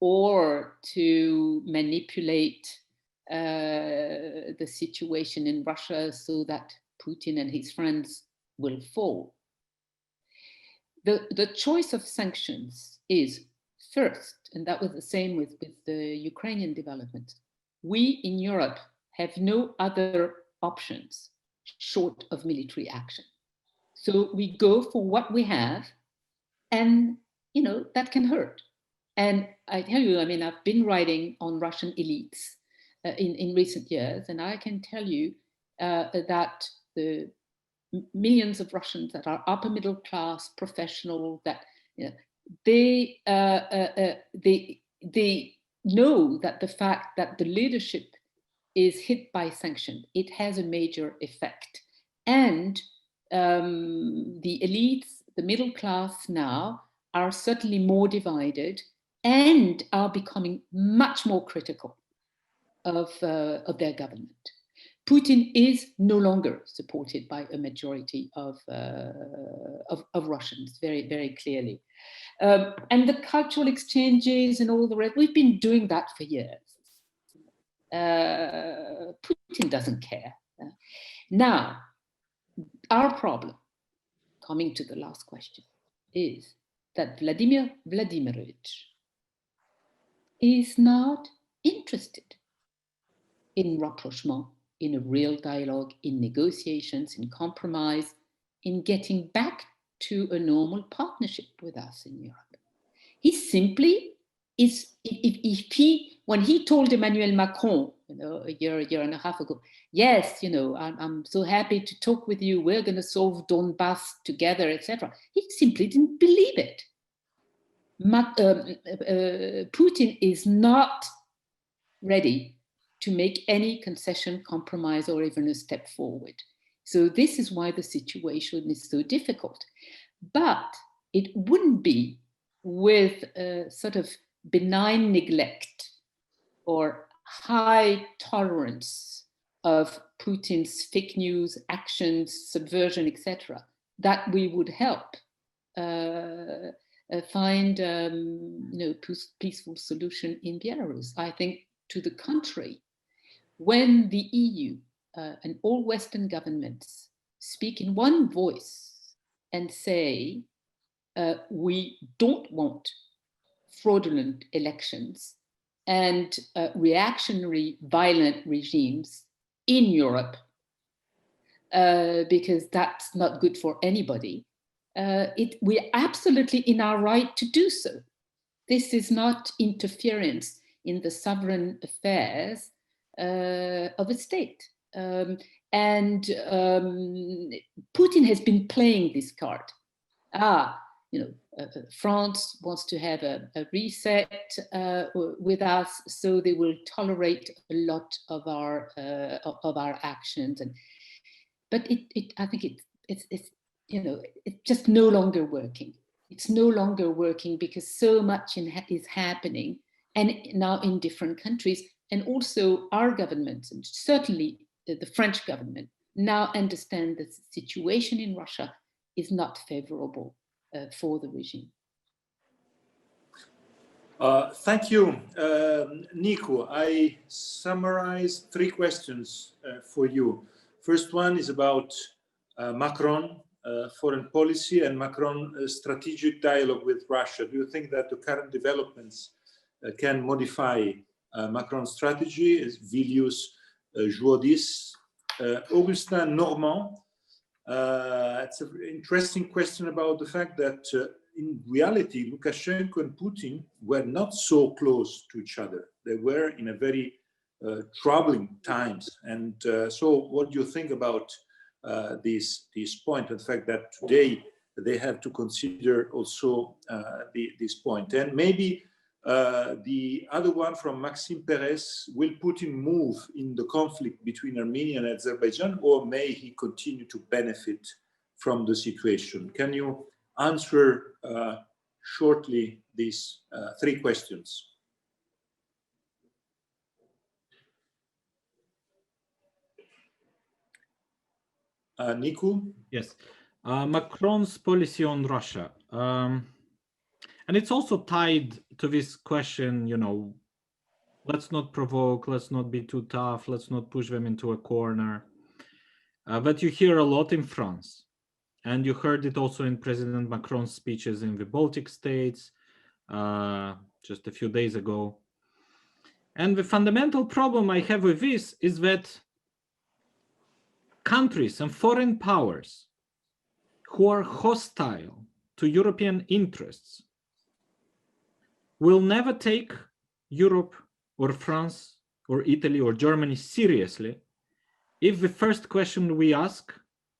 or to manipulate the situation in Russia so that Putin and his friends will fall. The choice of sanctions is first, and that was the same with the Ukrainian development. We in Europe have no other options short of military action. So we go for what we have, and that can hurt. And I tell you, I mean, I've been writing on Russian elites in recent years, and I can tell you that the millions of Russians that are upper middle class, professional, that they know that the fact that the leadership is hit by sanctions, it has a major effect. And the elites, the middle class now, are certainly more divided and are becoming much more critical of their government. Putin is no longer supported by a majority of Russians, very, very clearly. And the cultural exchanges and all the rest, we've been doing that for years. Putin doesn't care. Now, our problem, coming to the last question, is that Vladimir Vladimirovich is not interested in rapprochement, in a real dialogue, in negotiations, in compromise, in getting back to a normal partnership with us in Europe. He simply is, when he told Emmanuel Macron, a year and a half ago, yes, I'm so happy to talk with you, we're going to solve Donbass together, etc. He simply didn't believe it. Putin is not ready to make any concession, compromise, or even a step forward. So this is why the situation is so difficult. But it wouldn't be with a sort of benign neglect or high tolerance of Putin's fake news, actions, subversion, etc., that we would help find peaceful solution in Belarus. I think, to the contrary, when the EU and all Western governments speak in one voice and say, we don't want fraudulent elections and reactionary violent regimes in Europe, because that's not good for anybody, we're absolutely in our right to do so. This is not interference in the sovereign affairs of a state. And Putin has been playing this card. France wants to have a reset with us, so they will tolerate a lot of our actions. But I think it's just no longer working. It's no longer working because so much is happening, and now in different countries, and also our governments, and certainly the French government, now understand that the situation in Russia is not favorable for the regime. Thank you, Nicu. I summarized 3 questions for you. First one is about Macron foreign policy and Macron strategic dialogue with Russia. Do you think that the current developments can modify Macron's strategy? Vilius Juodis. Augustin Normand. It's an interesting question about the fact that in reality, Lukashenko and Putin were not so close to each other. They were in a very troubling times. And so what do you think about this point, and the fact that today they have to consider also this point. And maybe the other one from Maxime Perez, will Putin move in the conflict between Armenia and Azerbaijan, or may he continue to benefit from the situation? Can you answer shortly these three questions? Nicu? Yes. Macron's policy on Russia. And it's also tied to this question, you know, let's not provoke, let's not be too tough, let's not push them into a corner. But you hear a lot in France. And you heard it also in President Macron's speeches in the Baltic states just a few days ago. And the fundamental problem I have with this is that countries and foreign powers who are hostile to European interests will never take Europe or France or Italy or Germany seriously if the first question we ask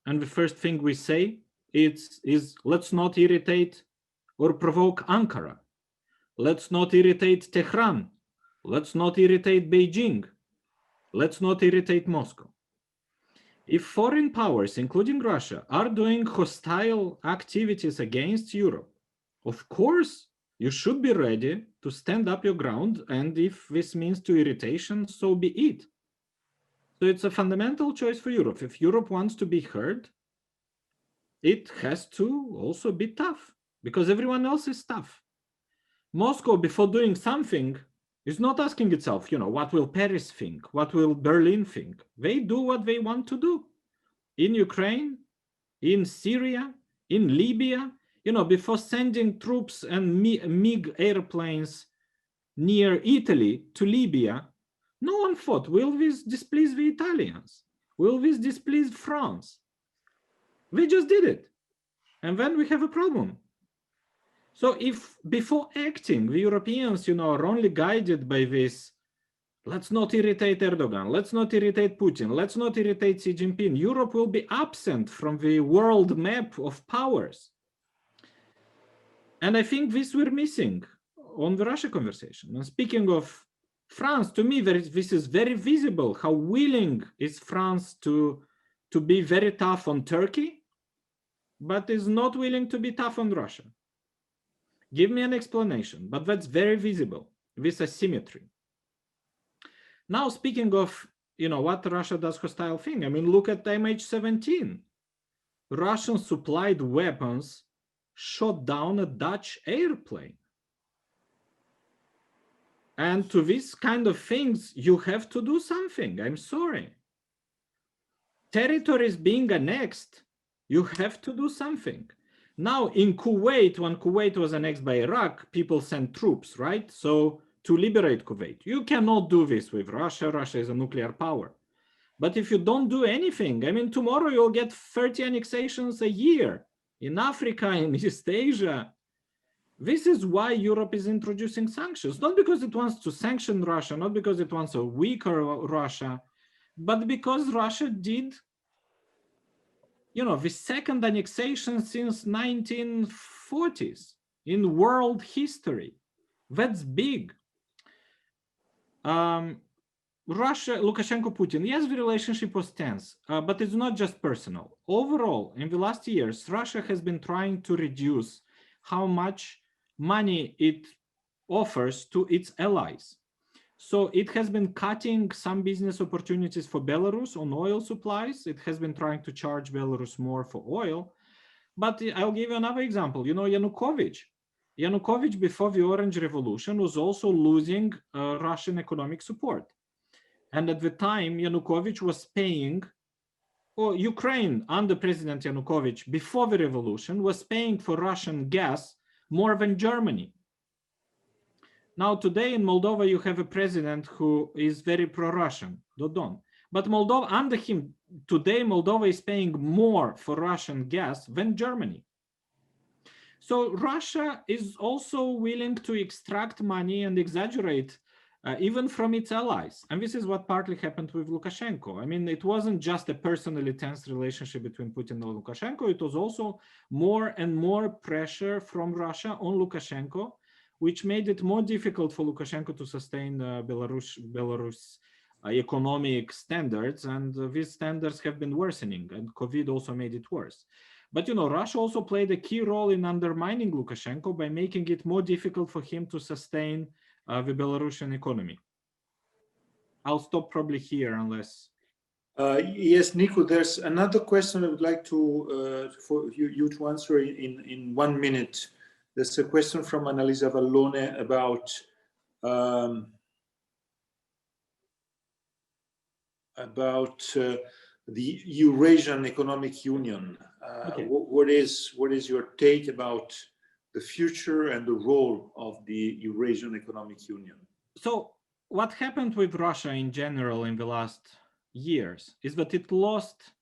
and the first thing we say is let's not irritate or provoke Ankara. Let's not irritate Tehran. Let's not irritate Beijing. Let's not irritate Moscow. If foreign powers, including Russia, are doing hostile activities against Europe, of course, you should be ready to stand up your ground, and if this means to irritation, so be it. So it's a fundamental choice for Europe. If Europe wants to be heard, it has to also be tough, because everyone else is tough. Moscow, before doing something, is not asking itself, you know, what will Paris think? What will Berlin think? They do what they want to do. In Ukraine, in Syria, in Libya, you know, before sending troops and MiG airplanes near Italy to Libya, no one thought, will this displease the Italians? Will this displease France? We just did it. And then we have a problem. So if before acting, the Europeans, you know, are only guided by this, let's not irritate Erdogan, let's not irritate Putin, let's not irritate Xi Jinping, Europe will be absent from the world map of powers. And I think this we're missing on the Russia conversation. And speaking of France, to me, this is very visible. How willing is France to be very tough on Turkey, but is not willing to be tough on Russia. Give me an explanation, but that's very visible, this asymmetry. Now, speaking of, you know, what Russia does hostile thing, I mean, look at MH17. Russian supplied weapons shot down a Dutch airplane. And to these kind of things, you have to do something. I'm sorry. Territories being annexed, you have to do something. Now, in Kuwait, when Kuwait was annexed by Iraq, people sent troops, right? So to liberate Kuwait. You cannot do this with Russia. Russia is a nuclear power. But if you don't do anything, I mean, tomorrow you'll get 30 annexations a year in Africa, in East Asia. This is why Europe is introducing sanctions, not because it wants to sanction Russia, not because it wants a weaker Russia, but because Russia did, you know, the second annexation since 1940s in world history. That's big. Russia, Lukashenko, Putin, yes, the relationship was tense, but it's not just personal. Overall, in the last years, Russia has been trying to reduce how much money it offers to its allies. So it has been cutting some business opportunities for Belarus on oil supplies. It has been trying to charge Belarus more for oil. But I'll give you another example. You know, Yanukovych before the Orange Revolution was also losing Russian economic support. And at the time, Yanukovych was paying, or Ukraine under President Yanukovych before the revolution was paying for Russian gas more than Germany. Now, today in Moldova, you have a president who is very pro-Russian, Dodon. But Moldova, under him, today Moldova is paying more for Russian gas than Germany. So Russia is also willing to extract money and exaggerate even from its allies. And this is what partly happened with Lukashenko. I mean, it wasn't just a personally tense relationship between Putin and Lukashenko, it was also more and more pressure from Russia on Lukashenko, which made it more difficult for Lukashenko to sustain Belarus economic standards, and these standards have been worsening, and COVID also made it worse. But you know, Russia also played a key role in undermining Lukashenko by making it more difficult for him to sustain the Belarusian economy. I'll stop probably here unless... Yes, Nicu, there's another question I would like to for you to answer in 1 minute. There's a question from Analyse about the Eurasian Economic Union. Okay. What is your take about the future and the role of the Eurasian Economic Union? So what happened with Russia in general in the last years is that it lost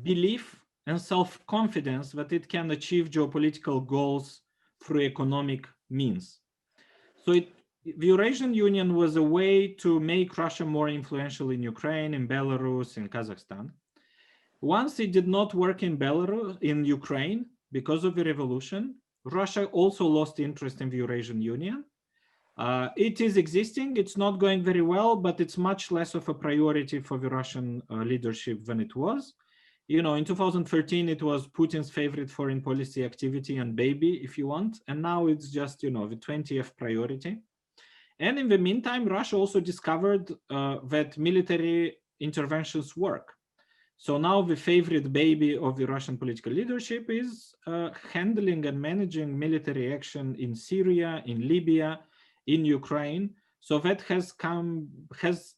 belief and self-confidence that it can achieve geopolitical goals through economic means. So the Eurasian Union was a way to make Russia more influential in Ukraine, in Belarus, in Kazakhstan. Once it did not work in Belarus, in Ukraine, because of the revolution, Russia also lost interest in the Eurasian Union. It is existing, it's not going very well, but it's much less of a priority for the Russian leadership than it was. You know, in 2013, it was Putin's favorite foreign policy activity and baby, if you want. And now it's just, you know, the 20th priority. And in the meantime, Russia also discovered that military interventions work. So now the favorite baby of the Russian political leadership is handling and managing military action in Syria, in Libya, in Ukraine. So that has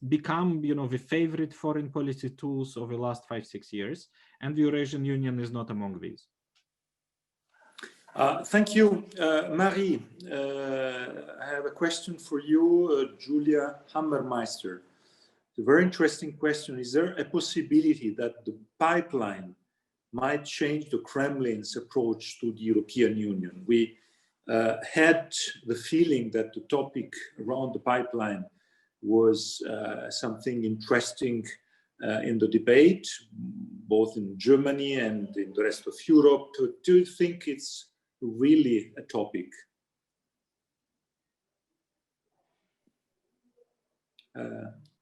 become, you know, the favorite foreign policy tools of the last 5-6 years, and the Eurasian Union is not among these. Thank you, Marie. I have a question for you, Julia Hammermeister. It's a very interesting question. Is there a possibility that the pipeline might change the Kremlin's approach to the European Union? We had the feeling that the topic around the pipeline was something interesting in the debate, both in Germany and in the rest of Europe. Do you think it's really a topic?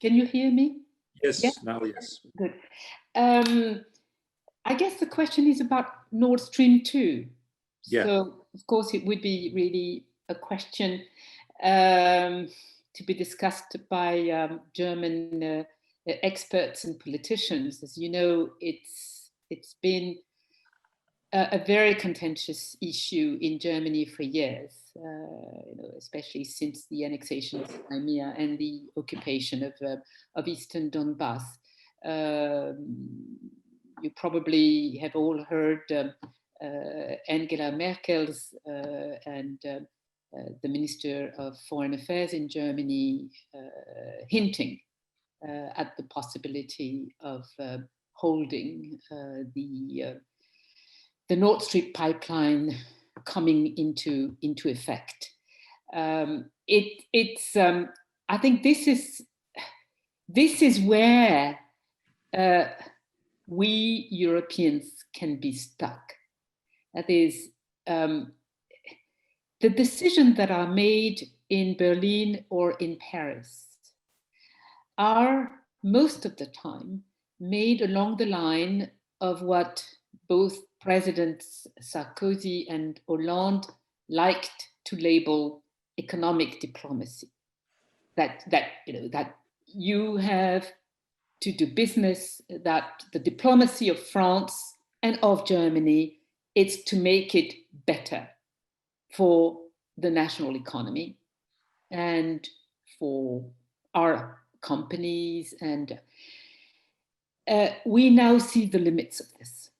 Can you hear me? Yes, yeah? Now yes. Good. I guess the question is about Nord Stream 2. Yeah. So, of course, it would be really a question to be discussed by German experts and politicians. As you know, it's been a very contentious issue in Germany for years, you know, especially since the annexation of Crimea and the occupation of Eastern Donbass. You probably have all heard Angela Merkel's and the Minister of Foreign Affairs in Germany hinting at the possibility of holding the Nord Stream pipeline coming into effect. I think this is where we Europeans can be stuck. That is, the decisions that are made in Berlin or in Paris are most of the time made along the line of what both Presidents Sarkozy and Hollande liked to label economic diplomacy. That you have to do business, that the diplomacy of France and of Germany is to make it better for the national economy and for our companies. And we now see the limits of this.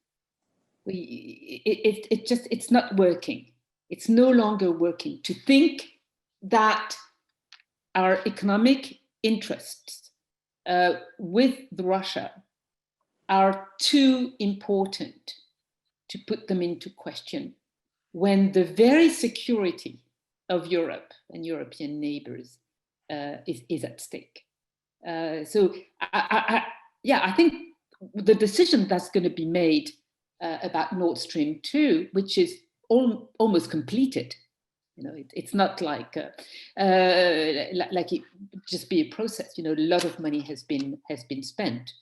It's not working. It's no longer working to think that our economic interests with Russia are too important to put them into question when the very security of Europe and European neighbors is at stake. So I think the decision that's going to be made about Nord Stream 2, which is almost completed. You know, it's not like it just be a process. You know, a lot of money has been spent.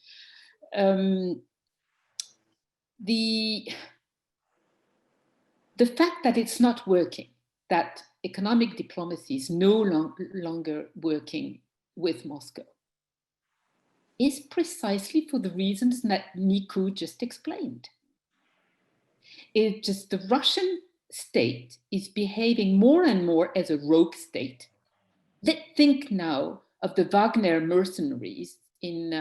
The fact that it's not working, that economic diplomacy is no longer working with Moscow, is precisely for the reasons that Nicu just explained. It's just the Russian state is behaving more and more as a rogue state. Think now of the Wagner mercenaries in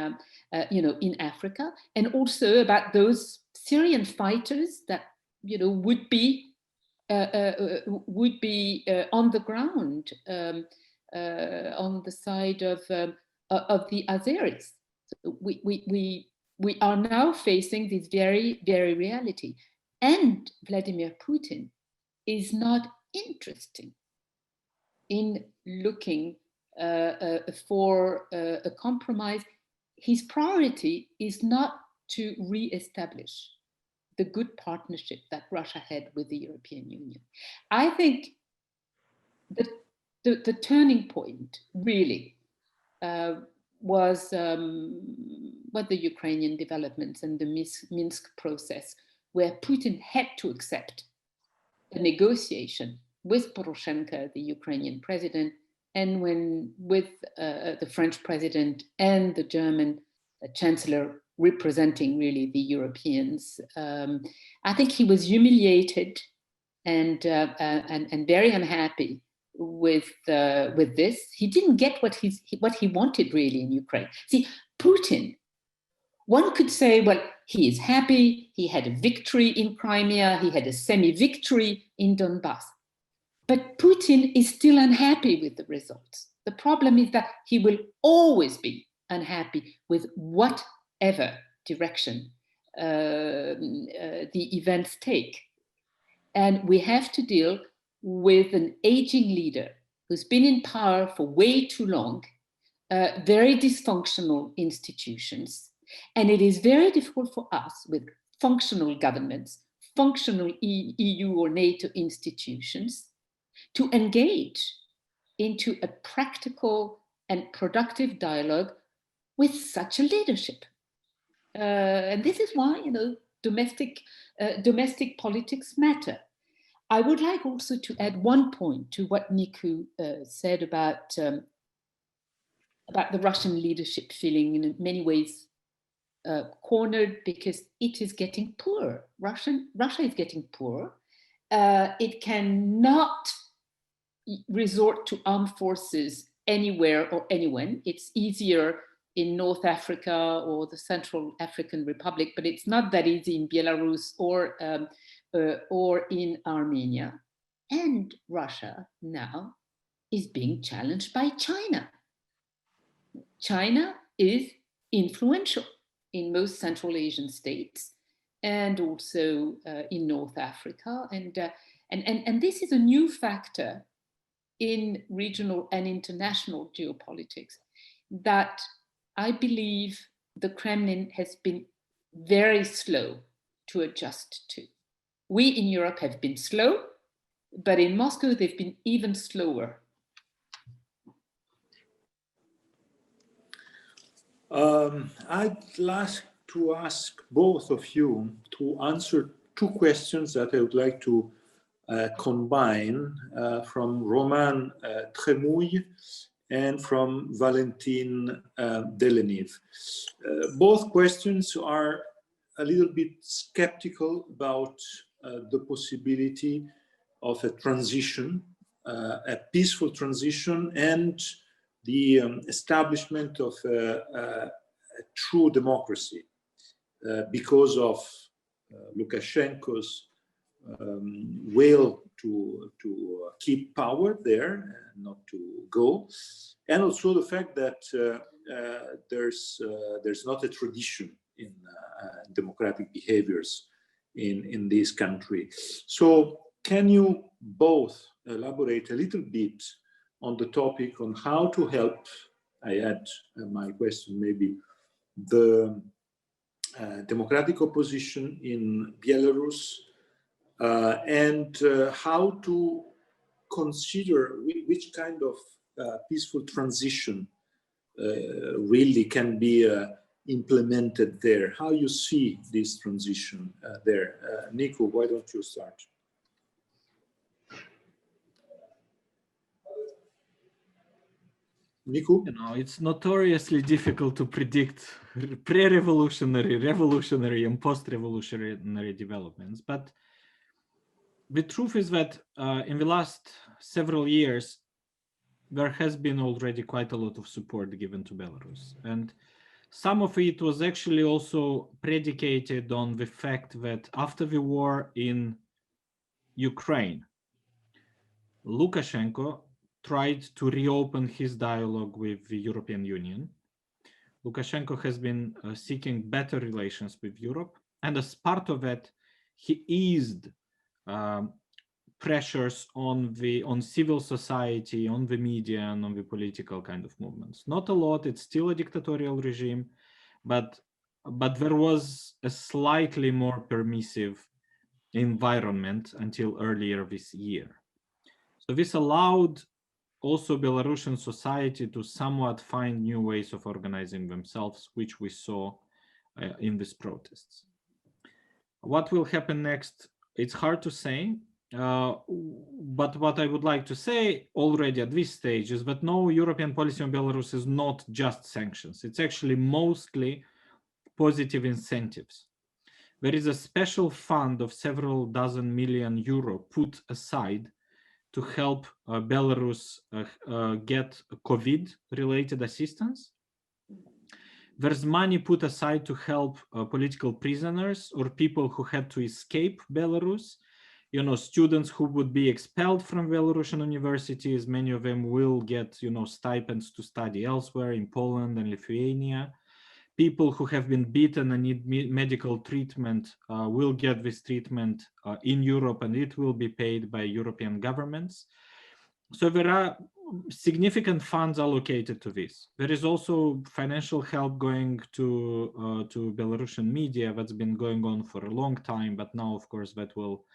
Africa, and also about those Syrian fighters that would be on the ground on the side of the Azeris. So we are now facing this very, very reality. And Vladimir Putin is not interested in looking for a compromise. His priority is not to re-establish the good partnership that Russia had with the European Union. I think the turning point really was what the Ukrainian developments and the Minsk process, where Putin had to accept a negotiation with Poroshenko, the Ukrainian president, and with the French president and the German chancellor representing really the Europeans. I think he was humiliated and very unhappy with this. He didn't get what he wanted really in Ukraine. See, Putin, one could say, well, he is happy, he had a victory in Crimea, he had a semi-victory in Donbass. But Putin is still unhappy with the results. The problem is that he will always be unhappy with whatever direction the events take. And we have to deal with an aging leader who's been in power for way too long, very dysfunctional institutions. And it is very difficult for us with functional governments, functional EU or NATO institutions, to engage into a practical and productive dialogue with such a leadership. And this is why, domestic politics matter. I would like also to add one point to what Nicu said about the Russian leadership feeling in many ways cornered because it is getting poor. Russia is getting poor. It cannot resort to armed forces anywhere or anyone. It's easier in North Africa or the Central African Republic, but it's not that easy in Belarus or in Armenia. And Russia now is being challenged by China. China is influential in most Central Asian states and also in North Africa. And this is a new factor in regional and international geopolitics that I believe the Kremlin has been very slow to adjust to. We in Europe have been slow, but in Moscow they've been even slower. I'd like to ask both of you to answer two questions that I would like to combine from Roman Tremouille and from Valentin Deleniv. Both questions are a little bit skeptical about the possibility of a transition, a peaceful transition, and the establishment of a true democracy because of Lukashenko's will to keep power there and not to go, and also the fact that there's not a tradition in democratic behaviors in this country. So can you both elaborate a little bit on the topic on how to help, I add my question maybe, the democratic opposition in Belarus, and how to consider which kind of peaceful transition really can be implemented there. How you see this transition there? Nicu, why don't you start? Nicu? You know, it's notoriously difficult to predict pre-revolutionary, revolutionary, and post-revolutionary developments. But the truth is that in the last several years, there has been already quite a lot of support given to Belarus. And some of it was actually also predicated on the fact that after the war in Ukraine, Lukashenko tried to reopen his dialogue with the European Union. Lukashenko has been seeking better relations with Europe, and as part of that, he eased pressures on civil society, on the media, and on the political kind of movements. Not a lot. It's still a dictatorial regime, but there was a slightly more permissive environment until earlier this year. So this allowed also Belarusian society to somewhat find new ways of organizing themselves, which we saw in these protests. What will happen next? It's hard to say, but what I would like to say already at this stage is that no, European policy on Belarus is not just sanctions. It's actually mostly positive incentives. There is a special fund of several dozen million euro put aside to help Belarus get COVID-related assistance. There's money put aside to help political prisoners or people who had to escape Belarus. You know, students who would be expelled from Belarusian universities, many of them will get, you know, stipends to study elsewhere in Poland and Lithuania. People who have been beaten and need medical treatment will get this treatment in Europe, and it will be paid by European governments. So there are significant funds allocated to this. There is also financial help going to Belarusian media that's been going on for a long time, but now, of course, that will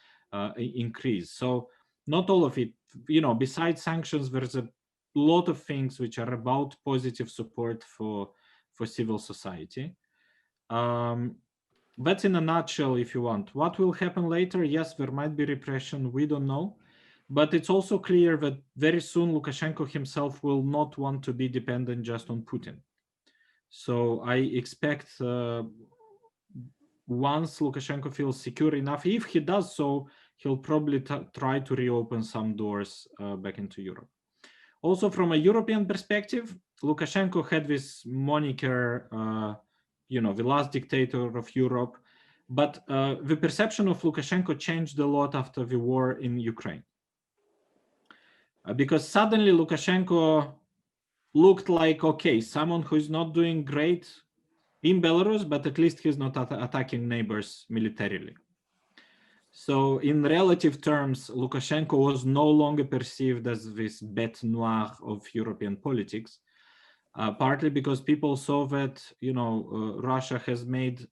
increase. So not all of it, you know, besides sanctions, there's a lot of things which are about positive support for civil society. That's in a nutshell, if you want. What will happen later? Yes, there might be repression, we don't know. But it's also clear that very soon Lukashenko himself will not want to be dependent just on Putin. So I expect once Lukashenko feels secure enough, if he does so, he'll probably try to reopen some doors back into Europe. Also, from a European perspective, Lukashenko had this moniker, you know, the last dictator of Europe, but the perception of Lukashenko changed a lot after the war in Ukraine. Because suddenly Lukashenko looked like, okay, someone who is not doing great in Belarus, but at least he's not attacking neighbors militarily. So in relative terms, Lukashenko was no longer perceived as this bête noire of European politics, partly because people saw that, you know, Russia has made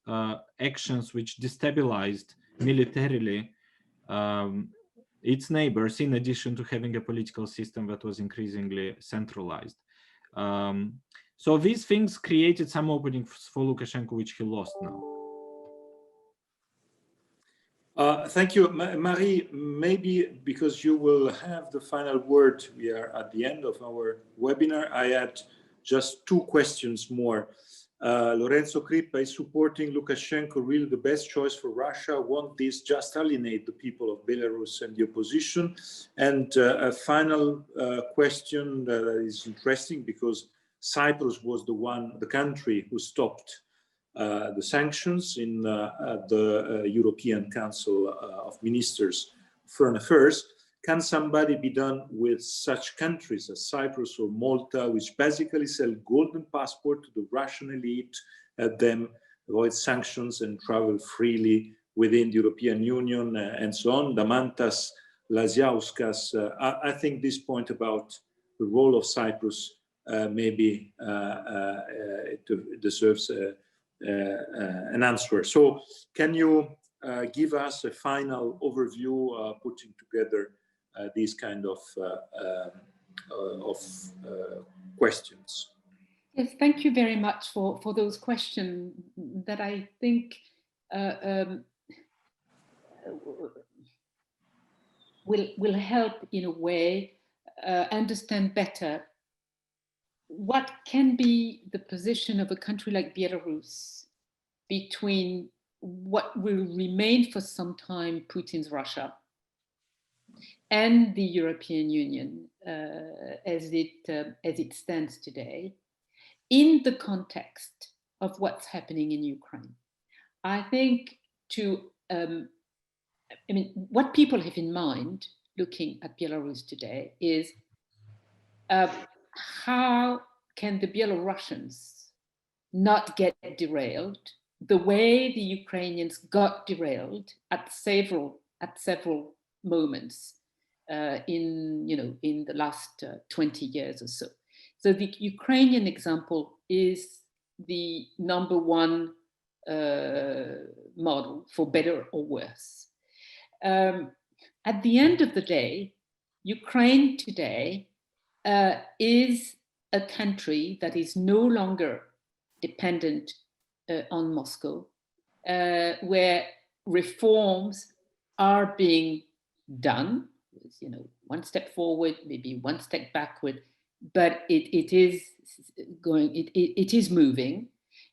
actions which destabilized militarily its neighbors, in addition to having a political system that was increasingly centralized. So these things created some openings for Lukashenko, which he lost now. Thank you, Marie. Maybe because you will have the final word, we are at the end of our webinar. I had just two questions more. Lorenzo Crippa, is supporting Lukashenko really the best choice for Russia? Won't this just alienate the people of Belarus and the opposition? And a final question that is interesting, because Cyprus was the country who stopped the sanctions in the European Council of Ministers of Foreign Affairs. Can somebody be done with such countries as Cyprus or Malta, which basically sell golden passport to the Russian elite, them avoid sanctions and travel freely within the European Union and so on? Damantas, Laziauskas, I think this point about the role of Cyprus maybe it deserves an answer. So can you give us a final overview, putting together these kind of questions? Yes, thank you very much for those questions that I think will help in a way understand better what can be the position of a country like Belarus between what will remain for some time Putin's Russia and the European Union as it stands today, in the context of what's happening in Ukraine. I think what people have in mind looking at Belarus today is how can the Belarusians not get derailed the way the Ukrainians got derailed at several moments in the last 20 years or so. So the Ukrainian example is the number one model, for better or worse. At the end of the day, Ukraine today is a country that is no longer dependent on Moscow, where reforms are being done, one step forward, maybe one step backward, but it is moving.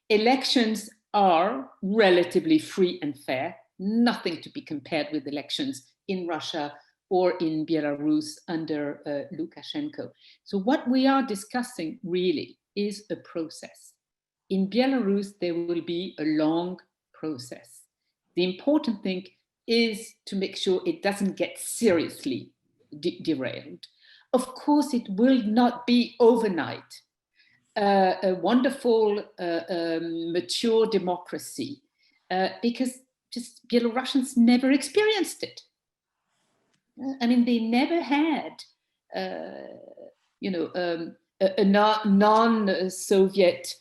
Elections are relatively free and fair, nothing to be compared with elections in Russia or in Belarus under Lukashenko. So what we are discussing really is a process. In Belarus, there will be a long process. The important thing is to make sure it doesn't get seriously derailed. Of course, it will not be overnight a wonderful, mature democracy, because just Belarusians never experienced it. I mean, they never had, a non-Soviet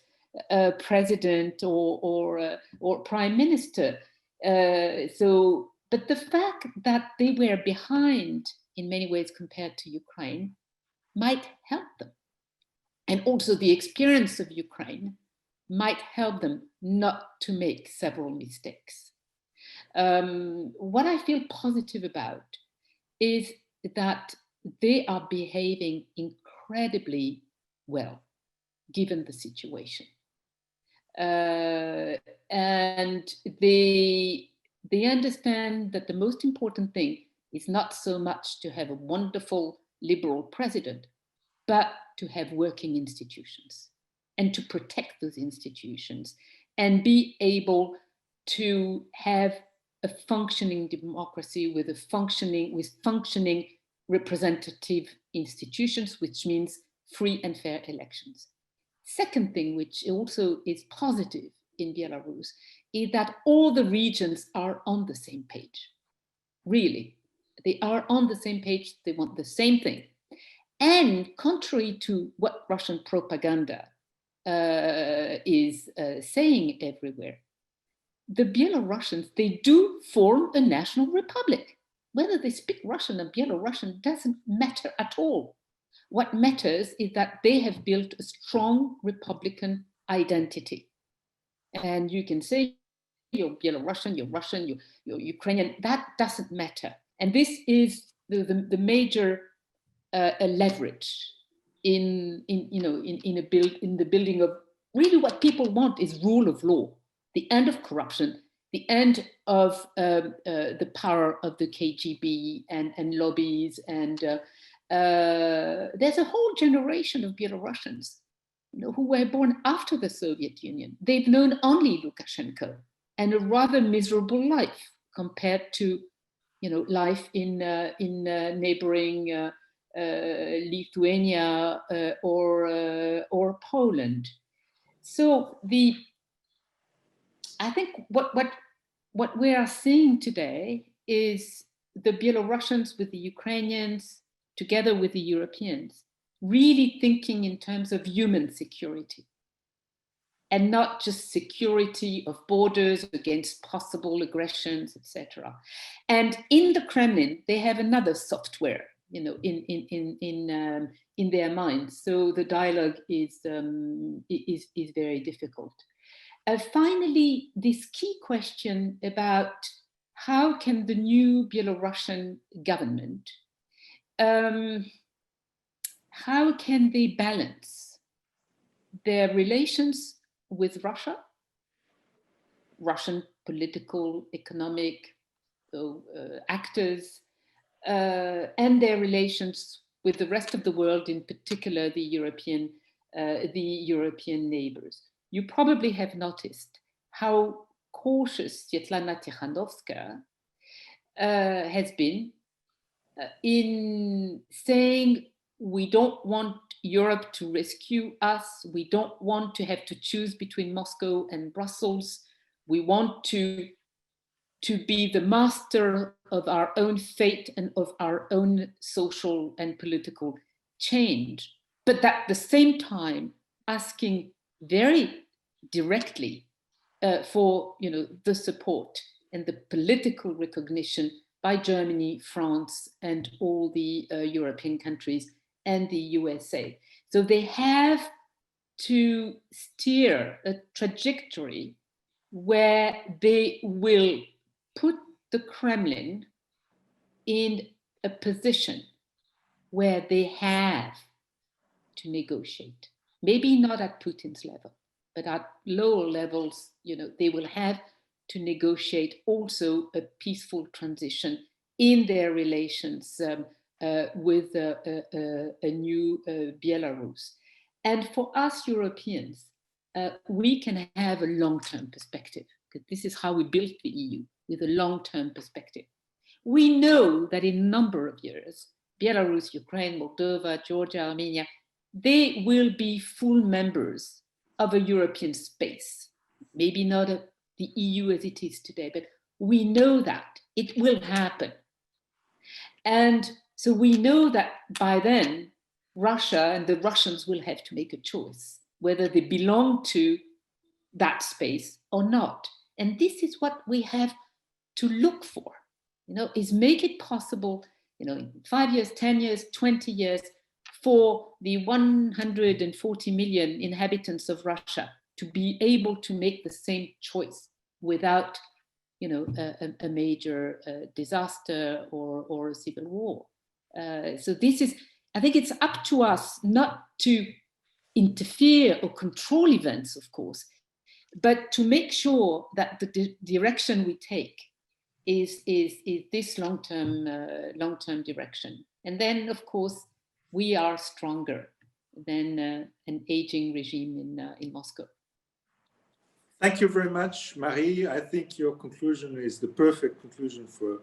president or prime minister. But the fact that they were behind in many ways compared to Ukraine might help them. And also the experience of Ukraine might help them not to make several mistakes. What I feel positive about is that they are behaving incredibly well, given the situation. And they understand that the most important thing is not so much to have a wonderful liberal president, but to have working institutions and to protect those institutions and be able to have a functioning democracy with functioning representative institutions, which means free and fair elections. Second thing, which also is positive in Belarus, is that all the regions are on the same page. Really, they are on the same page. They want the same thing. And contrary to what Russian propaganda is saying everywhere, the Belarusians, they do form a national republic. Whether they speak Russian or Belarusian doesn't matter at all. What matters is that they have built a strong republican identity. And you can say you're Belarusian, you're Russian, you're Ukrainian, that doesn't matter. And this is the major leverage in the building of really what people want is rule of law, the end of corruption, the end of the power of the KGB and lobbies. And there's a whole generation of Belarusians who were born after the Soviet Union. They've known only Lukashenko and a rather miserable life compared to life in neighboring Lithuania or Poland. So I think what we are seeing today is the Belarusians with the Ukrainians together with the Europeans really thinking in terms of human security and not just security of borders against possible aggressions, etc. And in the Kremlin, they have another software, you know, in their minds. So the dialogue is very difficult. Finally, this key question about how can the new Belarusian government, how can they balance their relations with Russia, Russian political, economic actors, and their relations with the rest of the world, in particular the European neighbors. You probably have noticed how cautious Svetlana Tikhanovskaya has been in saying, we don't want Europe to rescue us. We don't want to have to choose between Moscow and Brussels. We want to be the master of our own fate and of our own social and political change. But at the same time, asking very directly for, you know, the support and the political recognition by Germany, France, and all the European countries and the USA. So they have to steer a trajectory where they will put the Kremlin in a position where they have to negotiate. Maybe not at Putin's level, but at lower levels, you know, they will have to negotiate also a peaceful transition in their relations with a new Belarus. And for us Europeans, we can have a long-term perspective, because this is how we built the EU, with a long-term perspective. We know that in a number of years, Belarus, Ukraine, Moldova, Georgia, Armenia, they will be full members of a European space. Maybe not the EU as it is today, but we know that it will happen. And so we know that by then, Russia and the Russians will have to make a choice, whether they belong to that space or not. And this is what we have to look for, you know, is make it possible, you know, in 5 years, 10 years, 20 years, for the 140 million inhabitants of Russia to be able to make the same choice without, you know, a major disaster or a civil war. So this is, I think it's up to us not to interfere or control events, of course, but to make sure that the direction we take is this long-term direction. And then, of course, we are stronger than an aging regime in Moscow. Thank you very much, Marie. I think your conclusion is the perfect conclusion for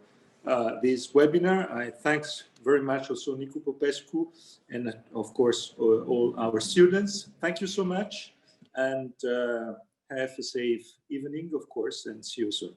this webinar. I thanks very much also Nicu Popescu and of course all our students. Thank you so much, and have a safe evening, of course, and see you soon.